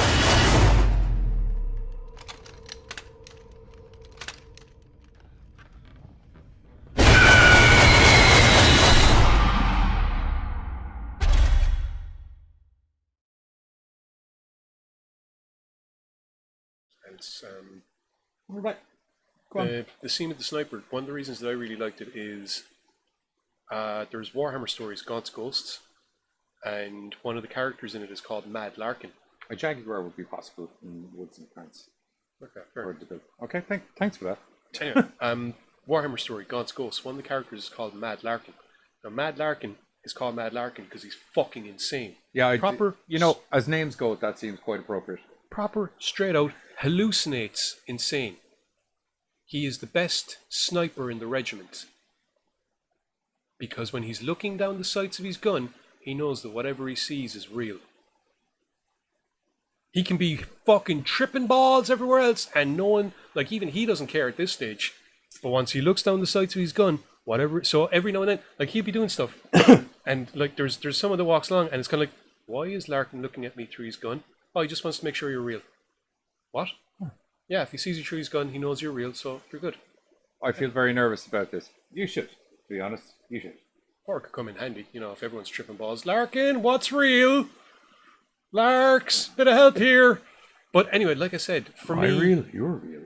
It's Right. the scene with the sniper. One of the reasons that I really liked it is there's Warhammer stories, Gaunt's Ghosts, and one of the characters in it is called Mad Larkin. A jaguar would be possible in woods in France. Okay, fair. Okay, thanks for that. Anyway, Warhammer story, Gaunt's Ghosts. One of the characters is called Mad Larkin. Now, Mad Larkin is called Mad Larkin because he's fucking insane. Yeah, proper. As names go, that seems quite appropriate. Proper, straight out, hallucinates insane. He is the best sniper in the regiment. Because when he's looking down the sights of his gun, he knows that whatever he sees is real. He can be fucking tripping balls everywhere else, and no one, like even he doesn't care at this stage. But once he looks down the sights of his gun, whatever, so every now and then, like he'll be doing stuff, and like there's someone that walks along, and it's kind of like, why is Larkin looking at me through his gun? Oh, he just wants to make sure you're real. What? Yeah, if he sees you through his gun, he knows you're real, so you're good. I feel very nervous about this. You should, to be honest. You should. Or it could come in handy, if everyone's tripping balls. Larkin, what's real? Larks, bit of help here. But anyway, like I said, for me... real? You're real.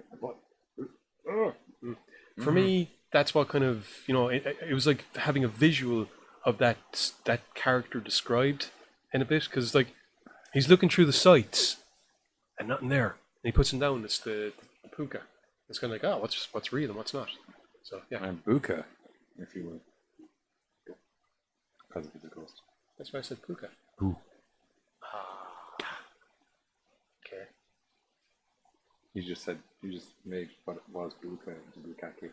For me, that's what kind of, it was like having a visual of that character described in a bit. Because like, he's looking through the sights and nothing there. And he puts him down, it's the puka. It's kind of like, what's real and what's not. So, yeah. And buka, if you will. Because it's a ghost. That's why I said puka. Ooh. Okay. You just made what was buka into bukake.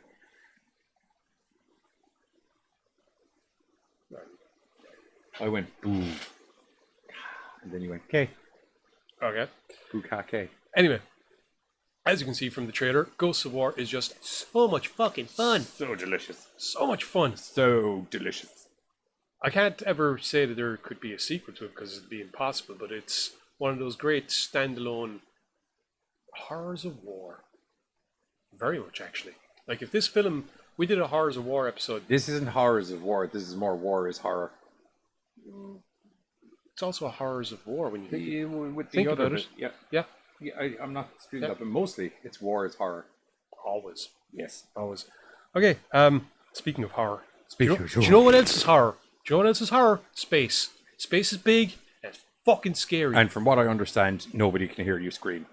I went boo. And then you went K. Okay. Bukake. Anyway, as you can see from the trailer, Ghosts of War is just so much fucking fun. So delicious. So much fun. So delicious. I can't ever say that there could be a sequel to it because it'd be impossible, but it's one of those great standalone horrors of war. Very much, actually. Like, if this film, we did a Horrors of War episode. This isn't Horrors of War, this is more War is Horror. It's also a Horrors of War when you with think the about other it. bit, Yeah. I'm not disputing that, but mostly it's War is Horror. Always. Yes. Always. Okay, speaking of horror. Do you Speaking know what else is horror? Do you know what else is horror? Space. Space is big and it's fucking scary. And from what I understand, nobody can hear you scream.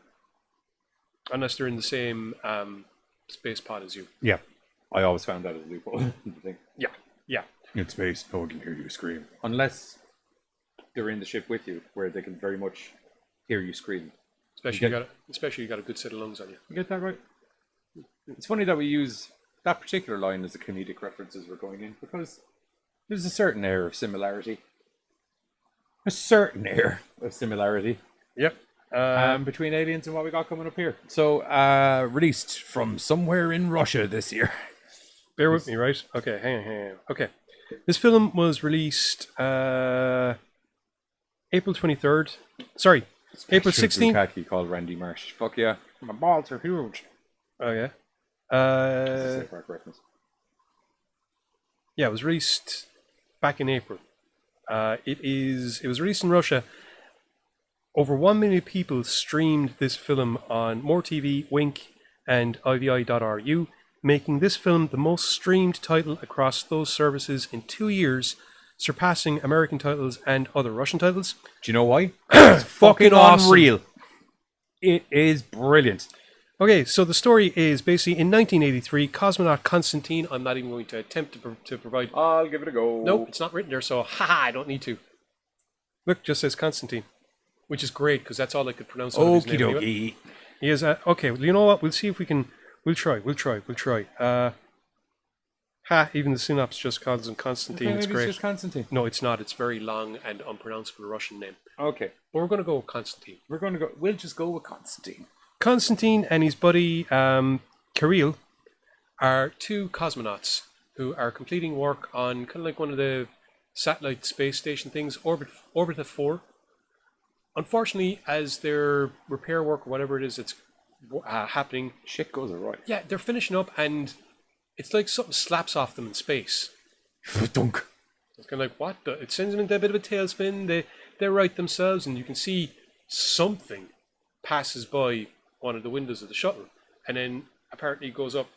Unless they're in the same space pod as you. Yeah. I always found that as a loophole. Yeah. In space, no one can hear you scream. Unless they're in the ship with you, where they can very much hear you scream. Especially you got a good set of lungs on you. You get that right? It's funny that we use that particular line as a comedic reference as we're going in, because there's a certain air of similarity. Yep. Between Aliens and what we got coming up here. So, released from somewhere in Russia this year. Bear with me, right? Okay, hang on. Okay. This film was released April 23rd. Sorry, April 16th. Bukkake called Randy Marsh. Fuck yeah. My balls are huge. Oh, yeah. That's a South Park reference. Yeah, it was released back in April. It was released in Russia. Over 1 million people streamed this film on MoreTV, Wink, and IVI.ru, making this film the most streamed title across those services in 2 years, surpassing American titles and other Russian titles. Do you know why? It's fucking awesome. unreal. It is brilliant. Okay, so the story is basically in 1983, cosmonaut Konstantin, I'm not even going to attempt to provide... I'll give it a go. Nope, it's not written there, so I don't need to. Look, just says Konstantin, which is great, because that's all I could pronounce out of his name. Okie dokie. Anyway. He is, okay, well, you know what? We'll see if we can... We'll try. Even the synopsis just calls him Konstantin. Okay, it's maybe great. it's just Konstantin. No, it's not. It's very long and unpronounceable Russian name. Okay. But we're going to go with Konstantin. We'll just go with Konstantin. Konstantin and his buddy Kirill are two cosmonauts who are completing work on kind of like one of the satellite space station things, Orbiter 4. Unfortunately, as their repair work or whatever it is that's happening, shit goes awry. Yeah, they're finishing up and it's like something slaps off them in space. Dunk. It's kind of like, what? It sends them into a bit of a tailspin. They right themselves, and you can see something passes by one of the windows of the shuttle, and then apparently goes up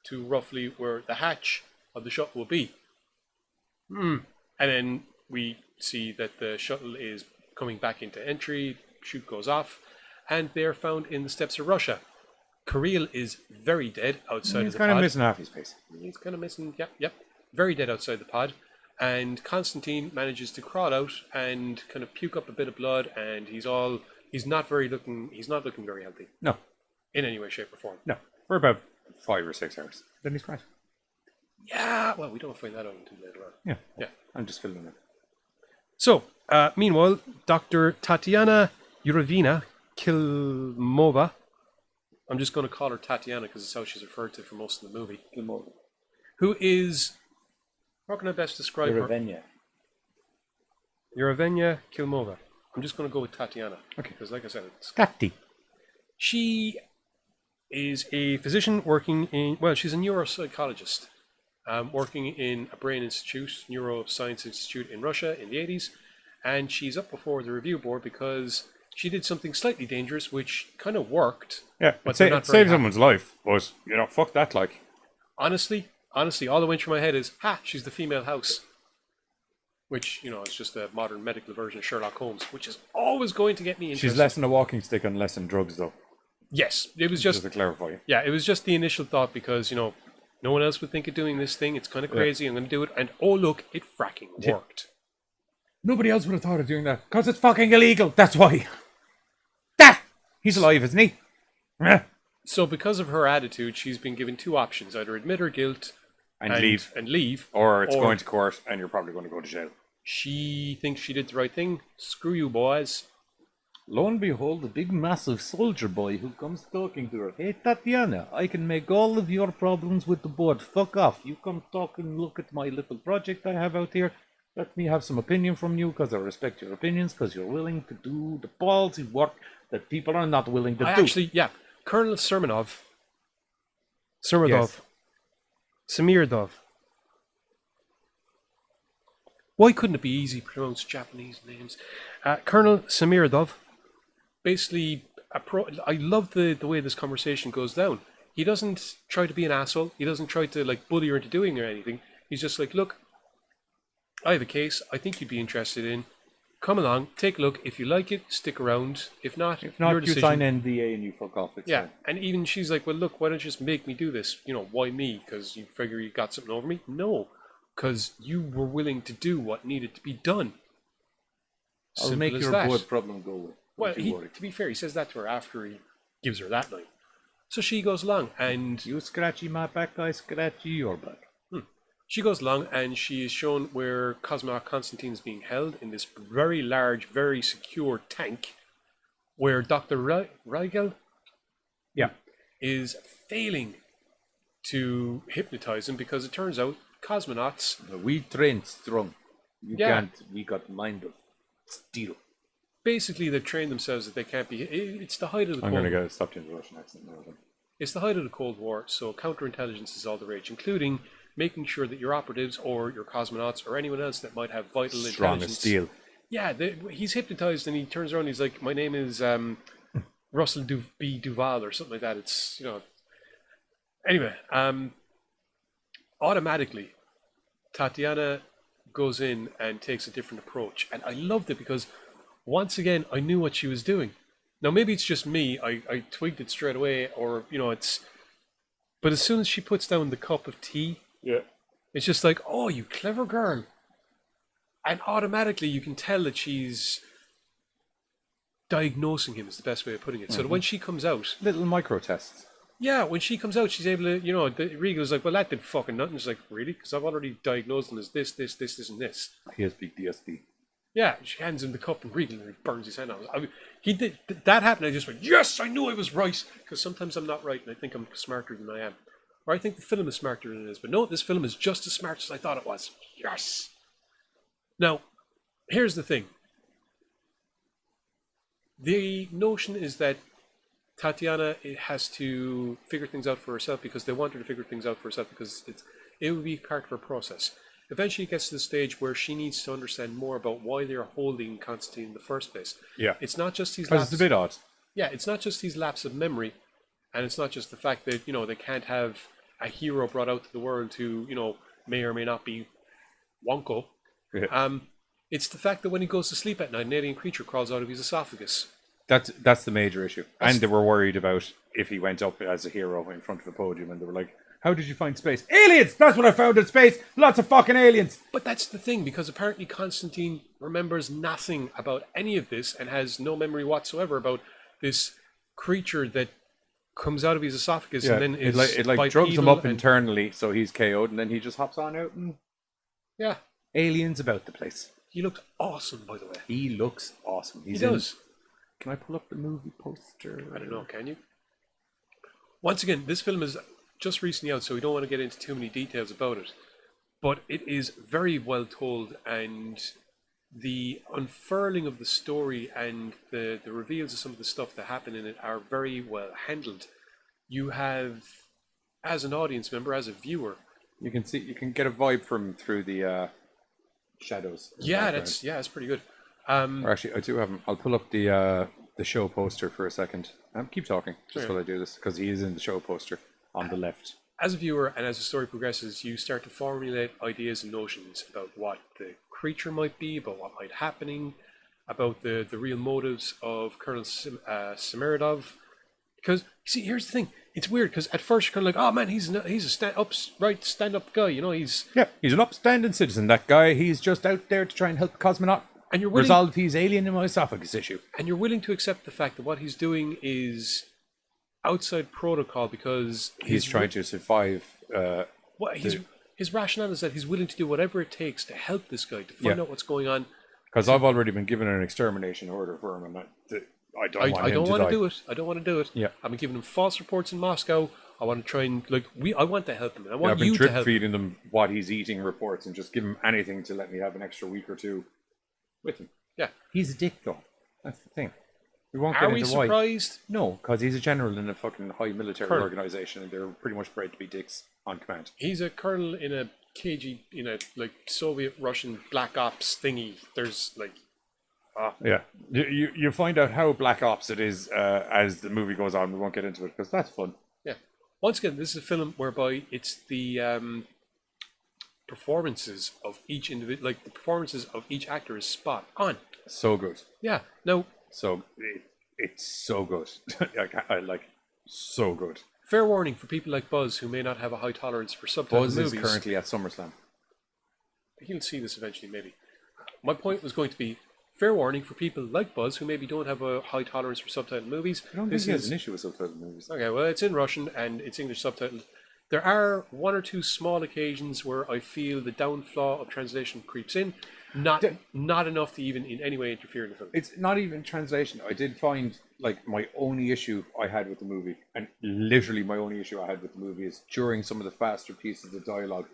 to roughly where the hatch of the shuttle will be. And then we see that the shuttle is coming back into entry, chute goes off, and they're found in the steppes of Russia. Kirill is very dead outside of the pod. He's kind of missing half his face. He's kind of missing, yep. Very dead outside the pod. And Constantine manages to crawl out and kind of puke up a bit of blood, and he's not looking very healthy. No. In any way, shape, or form. No. For about 5 or 6 hours. Then he's great. Yeah, well, we don't find that out until later on. Yeah. Yeah. I'm just filling it. So, meanwhile, Dr. Tatiana Yurovina Kilmova, I'm just going to call her Tatiana because it's how she's referred to for most of the movie. Kilmova. Who is, how can I best describe her? Yurovina Kilmova. I'm just going to go with Tatiana. Okay. Because like I said, it's... Tati. She is a physician working in, well, she's a neuropsychologist. Working in a brain institute, neuroscience institute in Russia in the 80s, and she's up before the review board because she did something slightly dangerous, which kind of worked. Yeah, but it saved someone's life, but, fuck that, like. Honestly, all that went through my head is, she's the female house. Which, it's just a modern medical version of Sherlock Holmes, which is always going to get me interested. She's less than a walking stick and less than drugs, though. Yes, it was just... to clarify. Yeah, it was just the initial thought because, no one else would think of doing this thing. It's kind of crazy. I'm going to do it. And oh, look, it fracking worked. Nobody else would have thought of doing that. Because it's fucking illegal. That's why. He's alive, isn't he? So because of her attitude, she's been given 2 options. Either admit her guilt and leave. Or it's going to court and you're probably going to go to jail. She thinks she did the right thing. Screw you, boys. Lo and behold, a big massive soldier boy who comes talking to her. Hey, Tatiana, I can make all of your problems with the board. Fuck off. You come talk and look at my little project I have out here. Let me have some opinion from you, because I respect your opinions, because you're willing to do the ballsy work that people are not willing to do. Actually, Colonel Smirnov. Smirnov. Why couldn't it be easy to pronounce Japanese names? Colonel Smirnov. Basically, I love the way this conversation goes down. He doesn't try to be an asshole. He doesn't try to bully her into doing or anything. He's just like, look, I have a case I think you'd be interested in. Come along, take a look. If you like it, stick around. If not, your decision. You sign NDA and you fuck off. And even she's like, well, look, why don't you just make me do this? Why me? Because you figure you got something over me? No, because you were willing to do what needed to be done. I'll make your board problem go away. Well, to be fair, he says that to her after he gives her that line. So she goes along and... You scratchy my back, I scratchy your back. She goes along and she is shown where cosmonaut Constantine is being held in this very large, very secure tank where Dr. Rigel is failing to hypnotize him because it turns out cosmonauts... We trained strong. We got mind of steel. Basically, they've trained themselves that they can't be... It's the height of the Cold War. I'm going to go stop in the Russian accent now. It's the height of the Cold War, so counterintelligence is all the rage, including making sure that your operatives or your cosmonauts or anyone else that might have vital strong intelligence... as steel. Yeah, he's hypnotized and he turns around and he's like, my name is Russell B. Duval or something like that. It's, Anyway, automatically, Tatiana goes in and takes a different approach. And I loved it because, once again, I knew what she was doing. Now, maybe it's just me. I twigged it straight away, or, it's... But as soon as she puts down the cup of tea, it's just like, oh, you clever girl. And automatically you can tell that she's diagnosing him is the best way of putting it. So that when she comes out... Little micro tests. Yeah, when she comes out, she's able to, Regal's like, well, that did fucking nothing. It's like, really? Because I've already diagnosed him as this, and this. He has PTSD. Yeah, she hands him the cup and Regal and he burns his hand out. He did, that happened, I just went, yes, I knew I was right. Because sometimes I'm not right and I think I'm smarter than I am. Or I think the film is smarter than it is. But no, this film is just as smart as I thought it was. Yes! Now, here's the thing. The notion is that Tatiana has to figure things out for herself because they want her to figure things out for herself because it would be part of her process. Eventually it gets to the stage where she needs to understand more about why they're holding Constantine in the first place. Yeah. It's not just these lapses. It's a bit odd. Yeah, it's not just these lapses of memory, and it's not just the fact that, they can't have a hero brought out to the world who, may or may not be Wonko. Yeah. It's the fact that when he goes to sleep at night, an alien creature crawls out of his esophagus. That's the major issue. And they were worried about if he went up as a hero in front of a podium, and they were like, how did you find space? Aliens! That's what I found in space! Lots of fucking aliens! But that's the thing, because apparently Constantine remembers nothing about any of this and has no memory whatsoever about this creature that comes out of his esophagus and then is it drugs him up internally, so he's KO'd, and then he just hops on out and... Yeah. Aliens about the place. He looks awesome, by the way. He looks awesome. He does. Can I pull up the movie poster? I don't know, can you? Once again, this film is just recently out, so we don't want to get into too many details about it. But it is very well told, and the unfurling of the story and the reveals of some of the stuff that happen in it are very well handled. You have, as an audience member, as a viewer, you can get a vibe from through the shadows. That's pretty good. Or actually, I do have him. I'll pull up the show poster for a second. Keep talking just while I do this, because he is in the show poster on the left. As a viewer, and as the story progresses, you start to formulate ideas and notions about what the creature might be, about what might happening, about the real motives of Colonel Samiradov. Because, see, here's the thing. It's weird, because at first you're kind of like, oh man, he's a stand-up guy, you know, he's an upstanding citizen, that guy. He's just out there to try and help the cosmonaut and you're resolve his alien esophagus issue. And you're willing to accept the fact that what he's doing is outside protocol because he's trying to survive. His rationale is that he's willing to do whatever it takes to help this guy, to find out what's going on. Because I've already been given an extermination order for him, and I don't want to do it. I don't want to do it. Yeah. I've been giving him false reports in Moscow. I want to try and I want to help him. And I want I've been you to help him. feeding them what he's eating reports and just give him anything to let me have an extra week or two with him. Yeah. He's a dick, though. That's the thing. We won't Are get we into why. surprised? No, because he's a general in a fucking high military organization, and they're pretty much bred to be dicks on command. He's a colonel in a KG, in a Soviet Russian Black Ops thingy. There's yeah, you find out how Black Ops it is as the movie goes on. We won't get into it because that's fun. Yeah. Once again, this is a film whereby it's the performances of each individual, the performances of each actor is spot on. So good. Yeah. No. So it's so good. I like so good. Fair warning for people like Buzz who may not have a high tolerance for subtitled movies. Buzz is currently at SummerSlam. He'll see this eventually, maybe. My point was going to be fair warning for people like Buzz who maybe don't have a high tolerance for subtitled movies. I don't think he has an issue with subtitled movies. Okay, well, it's in Russian and it's English subtitled. There are one or two small occasions where I feel the downfall of translation creeps in. Not enough to even in any way interfere in the film. It's not even translation. I did find my only issue I had with the movie, and literally my only issue I had with the movie is during some of the faster pieces of dialogue,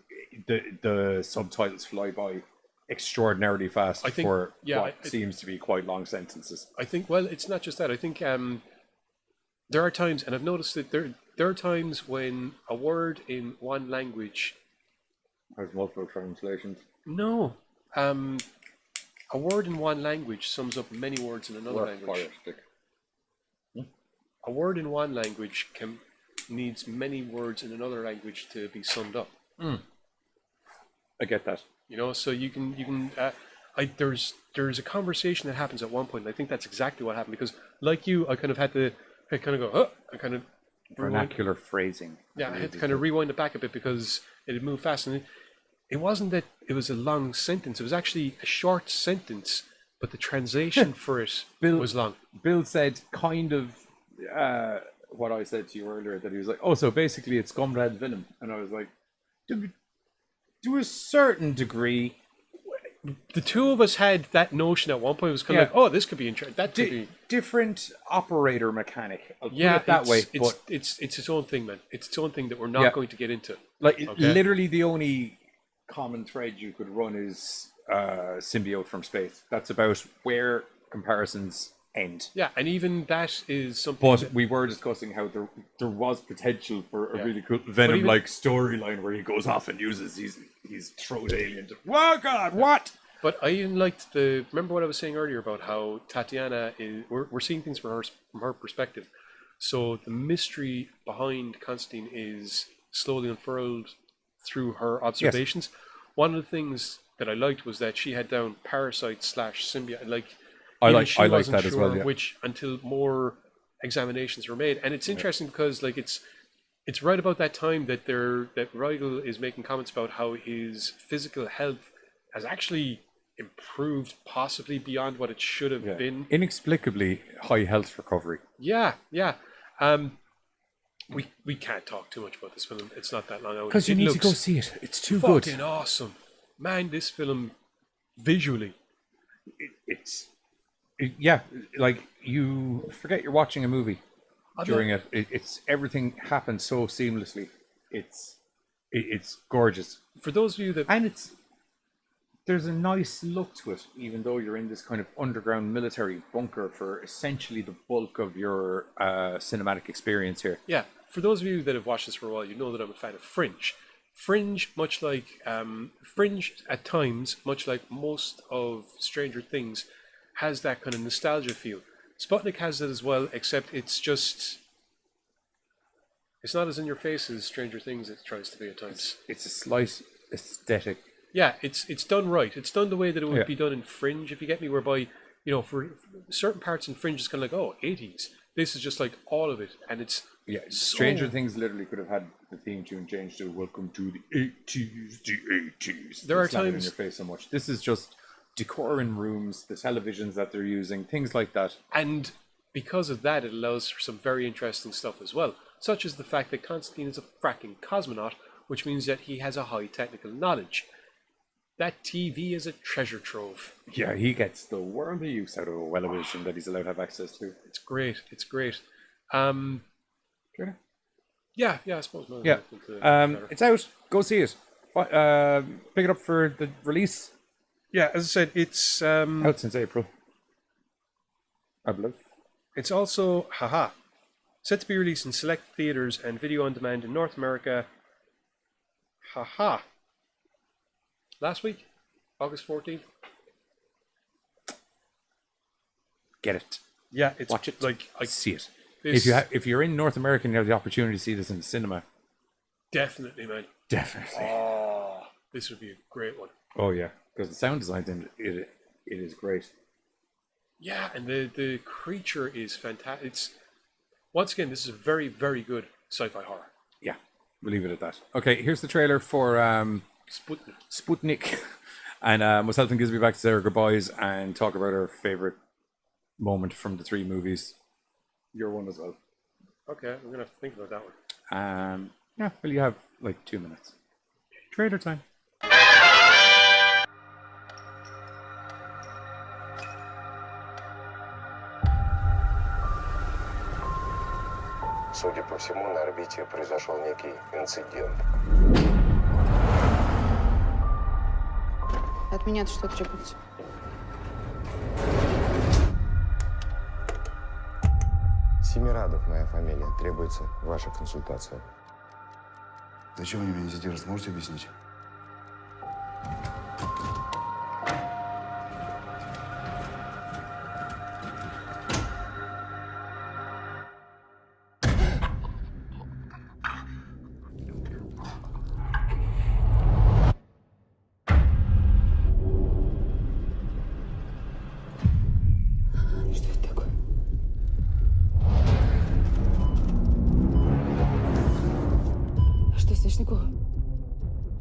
the subtitles fly by extraordinarily fast for what seems to be quite long sentences. I think, well, it's not just that. I think there are times, and I've noticed that there are times when a word in one language has multiple translations. No. A word in one language sums up many words in another language. A word in one language needs many words in another language to be summed up. I get that. You know, so you can. There's a conversation that happens at one point, and I think that's exactly what happened. Because, like you, I kind of had to, go, I kind of vernacular phrasing. Yeah, I had to kind of rewind it back a bit because it had moved fast, and it wasn't that it was a long sentence. It was actually a short sentence, but the translation for it was long. Bill said kind of what I said to you earlier, that he was like, oh, so basically it's Comrade Venom. And I was like, to a certain degree. The two of us had that notion at one point. It was kind of like, oh, this could be interesting. That could be different operator mechanic. I'll put it that way. But it's its own thing, man. It's its own thing that we're not going to get into. Literally the only common thread you could run is symbiote from space. That's about where comparisons end. Yeah, and even that is something. But we were discussing how there was potential for a really cool Venom-like storyline where he goes off and uses his throat alien to. Oh God, what? But I even liked remember what I was saying earlier about how Tatiana is. We're seeing things from her perspective. So the mystery behind Constantine is slowly unfurled through her observations. Yes. One of the things that I liked was that she had down parasite / symbiote. I Even like she I like wasn't that as well. sure Yeah. Which until more examinations were made, and it's interesting because like it's right about that time that Rigel is making comments about how his physical health has actually improved, possibly beyond what it should have been. Inexplicably high health recovery. Yeah. We can't talk too much about this film. It's not that long out. Because you need to go see it. It's too good. Fucking awesome, man! This film, visually, yeah, like you forget you're watching a movie during it. It's everything happens so seamlessly. It's gorgeous. For those of you that there's a nice look to it, even though you're in this kind of underground military bunker for essentially the bulk of your cinematic experience here. Yeah, for those of you that have watched this for a while, you know that I'm a fan of Fringe. Fringe, much like Fringe at times, much like most of Stranger Things, has that kind of nostalgia feel. Sputnik has it as well, except it's not as in your face as Stranger Things it tries to be at times. It's a slight aesthetic. Yeah, it's done right. It's done the way that it would be done in Fringe, if you get me, whereby, for certain parts in Fringe, it's kind of like, oh, 80s. This is just like all of it, and it's Stranger Things literally could have had the theme tune changed to "Welcome to the 80s, the 80s." There are Slam it in times your face so much. This is just decor in rooms, the televisions that they're using, things like that. And because of that, it allows for some very interesting stuff as well, such as the fact that Constantine is a fracking cosmonaut, which means that he has a high technical knowledge. That TV is a treasure trove. Yeah, he gets the world of use out of a television that he's allowed to have access to. It's great. Yeah, I suppose. It's out. Go see it. Pick it up for the release. Yeah, as I said, it's out since April, I believe. It's also set to be released in select theaters and video on demand in North America. Last week, August 14th. Get it. Yeah, watch it. Like I see it. If you're in North America and you have the opportunity to see this in the cinema, definitely, man. Definitely. Oh, this would be a great one. Oh yeah, because the sound design in it is great. Yeah, and the creature is fantastic. It's once again, this is a very, very good sci-fi horror. Yeah, we'll leave it at that. Okay, here's the trailer for Sputnik. And myself and Giz will be back to say our goodbyes and talk about our favorite moment from the three movies. Your one as well. Okay, we're gonna have to think about that one. Yeah, well, you have like 2 minutes. Trailer time. Судя по всему, на орбите произошел некий инцидент. От меня-то что требуется? Семирадов моя фамилия. Требуется ваша консультация. Зачем они меня здесь держат? Можете объяснить?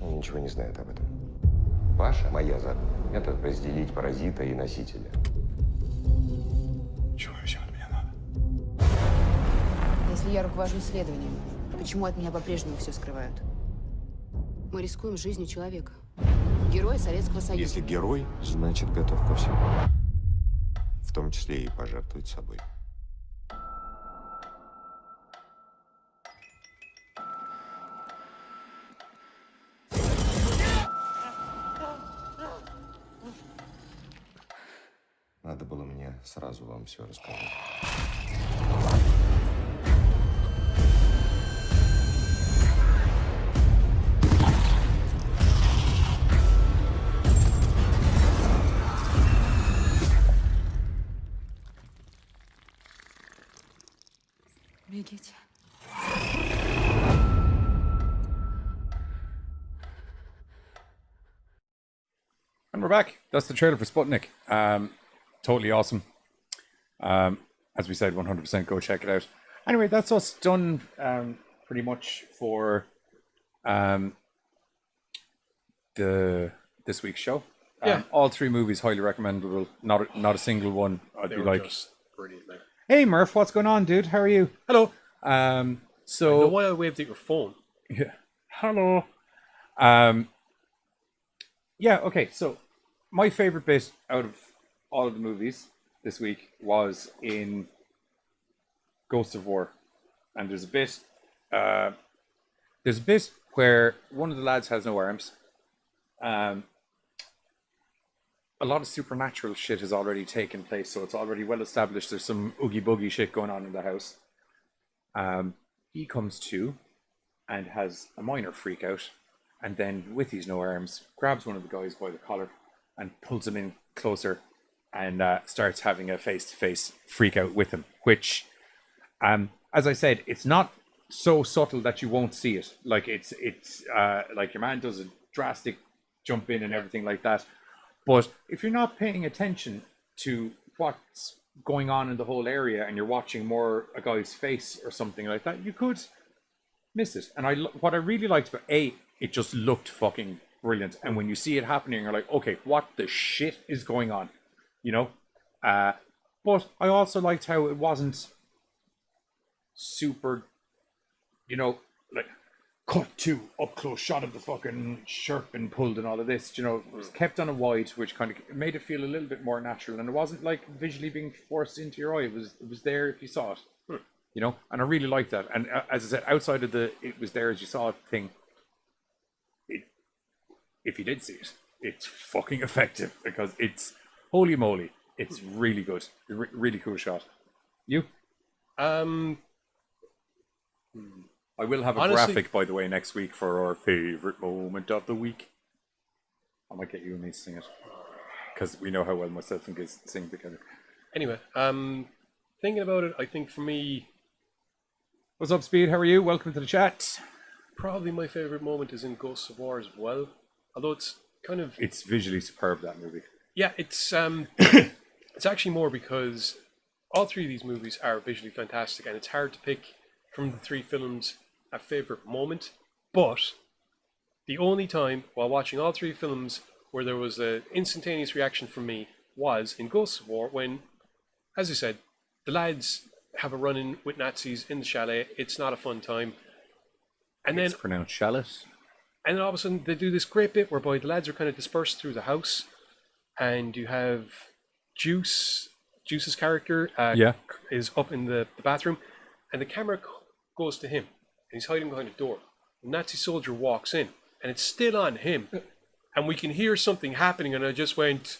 Он ничего не знает об этом. Моя задача – это разделить паразита и носителя. Чего еще от меня надо? Если я руковожу исследованием, почему от меня по-прежнему все скрывают? Мы рискуем жизнью человека. Герой Советского Союза. Если герой, значит готов ко всему. В том числе и пожертвовать собой. Надо было мне сразу вам все рассказать. Бегите. And we're back. That's the trailer for Sputnik. totally awesome. As we said, 100% go check it out. Anyway, that's us done pretty much for this week's show. All 3 movies highly recommendable. Not a single one I'd be like, just brilliant, man. Hey Murph, what's going on, dude? How are you? Hello. So I know why I waved at your phone. Yeah. Hello. Yeah. Okay. So my favorite bit out of all of the movies this week was in Ghosts of War, and there's a bit where one of the lads has no arms. A lot of supernatural shit has already taken place, so it's already well established there's some oogie boogie shit going on in the house. He comes to and has a minor freak out, and then with his no arms, grabs one of the guys by the collar and pulls him in closer and starts having a face-to-face freak out with him, which, as I said, it's not so subtle that you won't see it. Like it's like your man does a drastic jump in and everything like that. But if you're not paying attention to what's going on in the whole area and you're watching more a guy's face or something like that, you could miss it. And what I really liked about it just looked fucking brilliant. And when you see it happening, you're like, okay, what the shit is going on? You know? But I also liked how it wasn't super, you know, like cut to up close shot of the fucking shirt being pulled and all of this, you know, it was kept on a wide, which kind of made it feel a little bit more natural, and it wasn't like visually being forced into your eye. It was there if you saw it, you know, and I really liked that. And as I said, outside of the it was there as you saw it thing, if you did see it, it's fucking effective because it's holy moly, it's really good, really cool shot. You? I will have a graphic, by the way, next week for our favourite moment of the week. I might get you and me to sing it. Because we know how well myself and Giz sing together. Anyway, thinking about it, I think for me... What's up, Speed? How are you? Welcome to the chat. Probably my favourite moment is in Ghosts of War as well. Although it's kind of... It's visually superb, that movie. Yeah, it's it's actually more because all 3 of these movies are visually fantastic, and it's hard to pick from the 3 films a favourite moment, but the only time while watching all 3 films where there was an instantaneous reaction from me was in Ghosts of War when, as I said, the lads have a run-in with Nazis in the chalet. It's not a fun time. And it's pronounced chalet. And then all of a sudden they do this great bit whereby the lads are kind of dispersed through the house, and you have Juice's character is up in the bathroom, and the camera goes to him, and he's hiding behind a door. The Nazi soldier walks in, and it's still on him, and we can hear something happening, and I just went,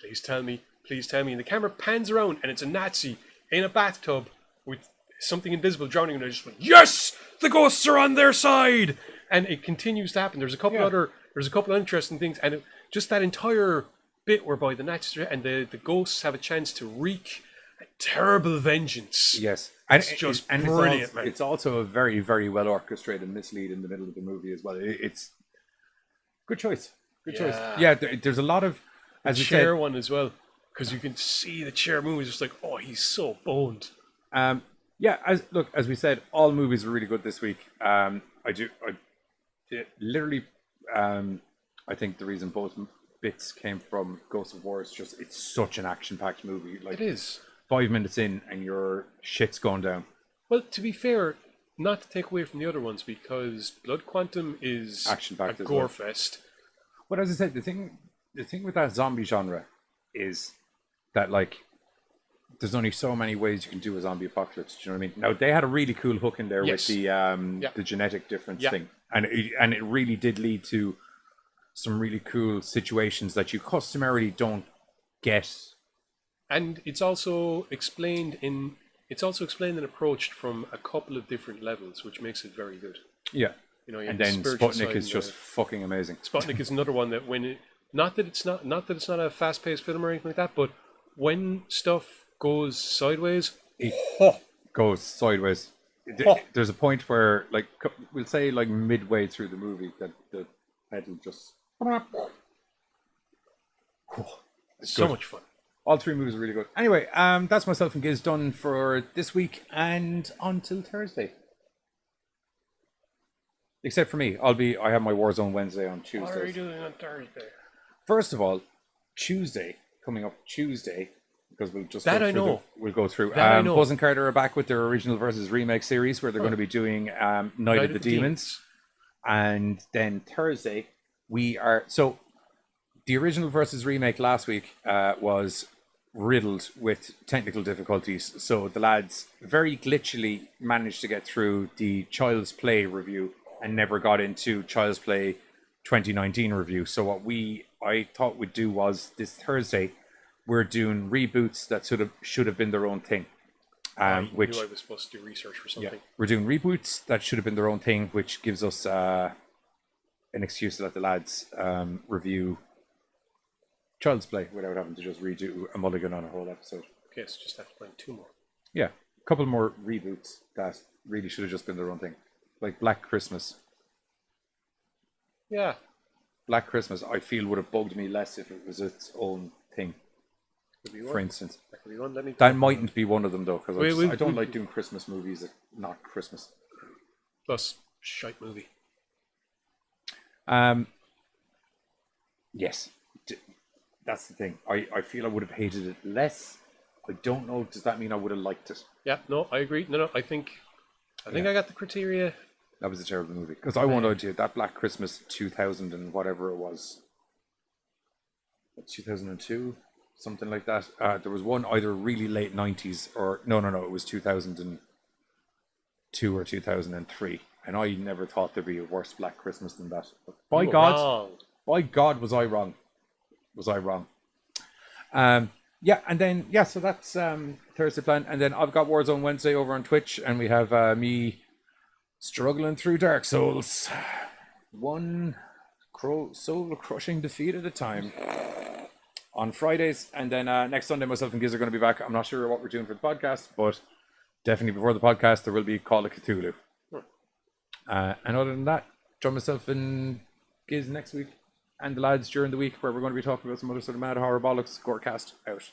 please tell me, and the camera pans around, and it's a Nazi in a bathtub with something invisible drowning, and I just went, yes, the ghosts are on their side, and it continues to happen. There's a couple other interesting things, and just that entire bit whereby the Nazis and the ghosts have a chance to wreak a terrible vengeance. Yes. And it's just brilliant, man. It's also a very, very well orchestrated mislead in the middle of the movie as well. It's good choice. Good choice. Yeah, there's a lot of the chair one as well, because you can see the chair move. It's just like, oh, he's so boned. Yeah, as we said, all movies were really good this week. I think the reason both bits came from Ghosts of War is just it's such an action-packed movie. Like, it is. 5 minutes in and your shit's going down. Well, to be fair, not to take away from the other ones, because Blood Quantum is action-packed a gore fest. But as I said, the thing with that zombie genre is that, like, there's only so many ways you can do a zombie apocalypse. Do you know what I mean? Now, they had a really cool hook in there with the genetic difference thing, and it really did lead to some really cool situations that you customarily don't get. And it's also explained and approached from a couple of different levels, which makes it very good. Yeah. You know, and then Sputnik is just fucking amazing. Sputnik is another one that not that it's not a fast-paced film or anything like that, but when stuff goes sideways, it goes sideways. There's a point where, like, we'll say, like, midway through the movie, that the head will just. It's so much fun. All three movies are really good. Anyway, that's myself and Giz done for this week and until Thursday. Except for me, I have my Warzone Wednesday on Tuesday. What are you doing on Thursday? First of all, coming up Tuesday, because we'll just we'll go through. Buzz and Carter are back with their original versus remake series, where they're going to be doing Night of the Demons. And then Thursday, the original versus remake last week was riddled with technical difficulties. So the lads very glitchily managed to get through the Child's Play review and never got into Child's Play 2019 review. So what I thought we'd do was this Thursday, we're doing reboots that should have been their own thing. Which knew I was supposed to do research for something. Yeah, we're doing reboots that should have been their own thing, which gives us an excuse to let the lads review Child's Play without having to just redo a mulligan on a whole episode. Okay, so just have to find 2 more. Yeah, a couple more reboots that really should have just been their own thing. Like Black Christmas. Yeah. Black Christmas, I feel, would have bugged me less if it was its own thing. For instance. That mightn't be one of them, though, because I don't like doing Christmas movies that not Christmas. Plus, shite movie. Yes. That's the thing. I feel I would have hated it less. I don't know. Does that mean I would have liked it? Yeah, no, I agree. No, I think I got the criteria. That was a terrible movie. Because I won't lie to you, that Black Christmas 2000 and whatever it was, 2002, something like that. There was one either really late 90s or no, it was 2002 or 2003, and I never thought there'd be a worse Black Christmas than that. But by God, was I wrong? Was I wrong? Yeah, and then so that's Thursday plan, and then I've got Warzone Wednesday over on Twitch, and we have me struggling through Dark Souls, one soul-crushing defeat at a time on Fridays, and then next Sunday myself and Giz are going to be back. I'm not sure what we're doing for the podcast, but definitely before the podcast there will be Call of Cthulhu. And other than that, join myself and Giz next week and the lads during the week, where we're going to be talking about some other sort of mad horror bollocks. Gorecast out.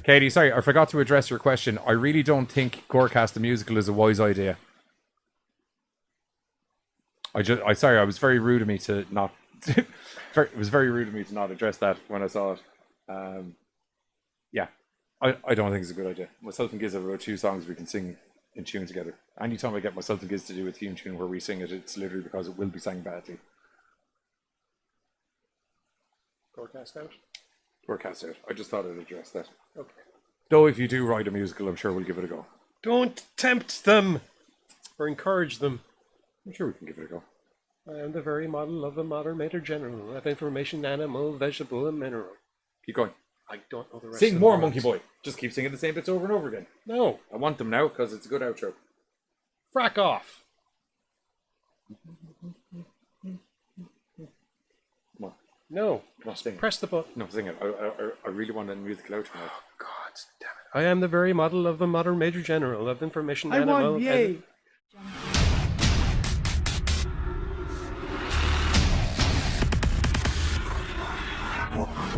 Katie, sorry, I forgot to address your question. I really don't think Gorecast the musical is a wise idea. I was very rude of me to not. It was very rude of me to not address that when I saw it. Yeah, I don't think it's a good idea. Myself and Giz have about 2 songs we can sing in tune together. Anytime I get myself and Giz to do a theme tune where we sing it, it's literally because it will be sang badly. Gorecast out. Gorecast out. I just thought I'd address that. Okay. Though if you do write a musical, I'm sure we'll give it a go. Don't tempt them or encourage them. I'm sure we can give it a go. I am the very model of a modern Major General of information, animal, vegetable, and mineral. Keep going. I don't know the rest. Sing of more, the Monkey Boy. Just keep singing the same bits over and over again. No. I want them now because it's a good outro. Frack off. Come on. No. Come on, sing it. Press the button. No, sing it. I really want a musical outro now. God damn it. I am the very model of a modern Major General of information, animal. Yay.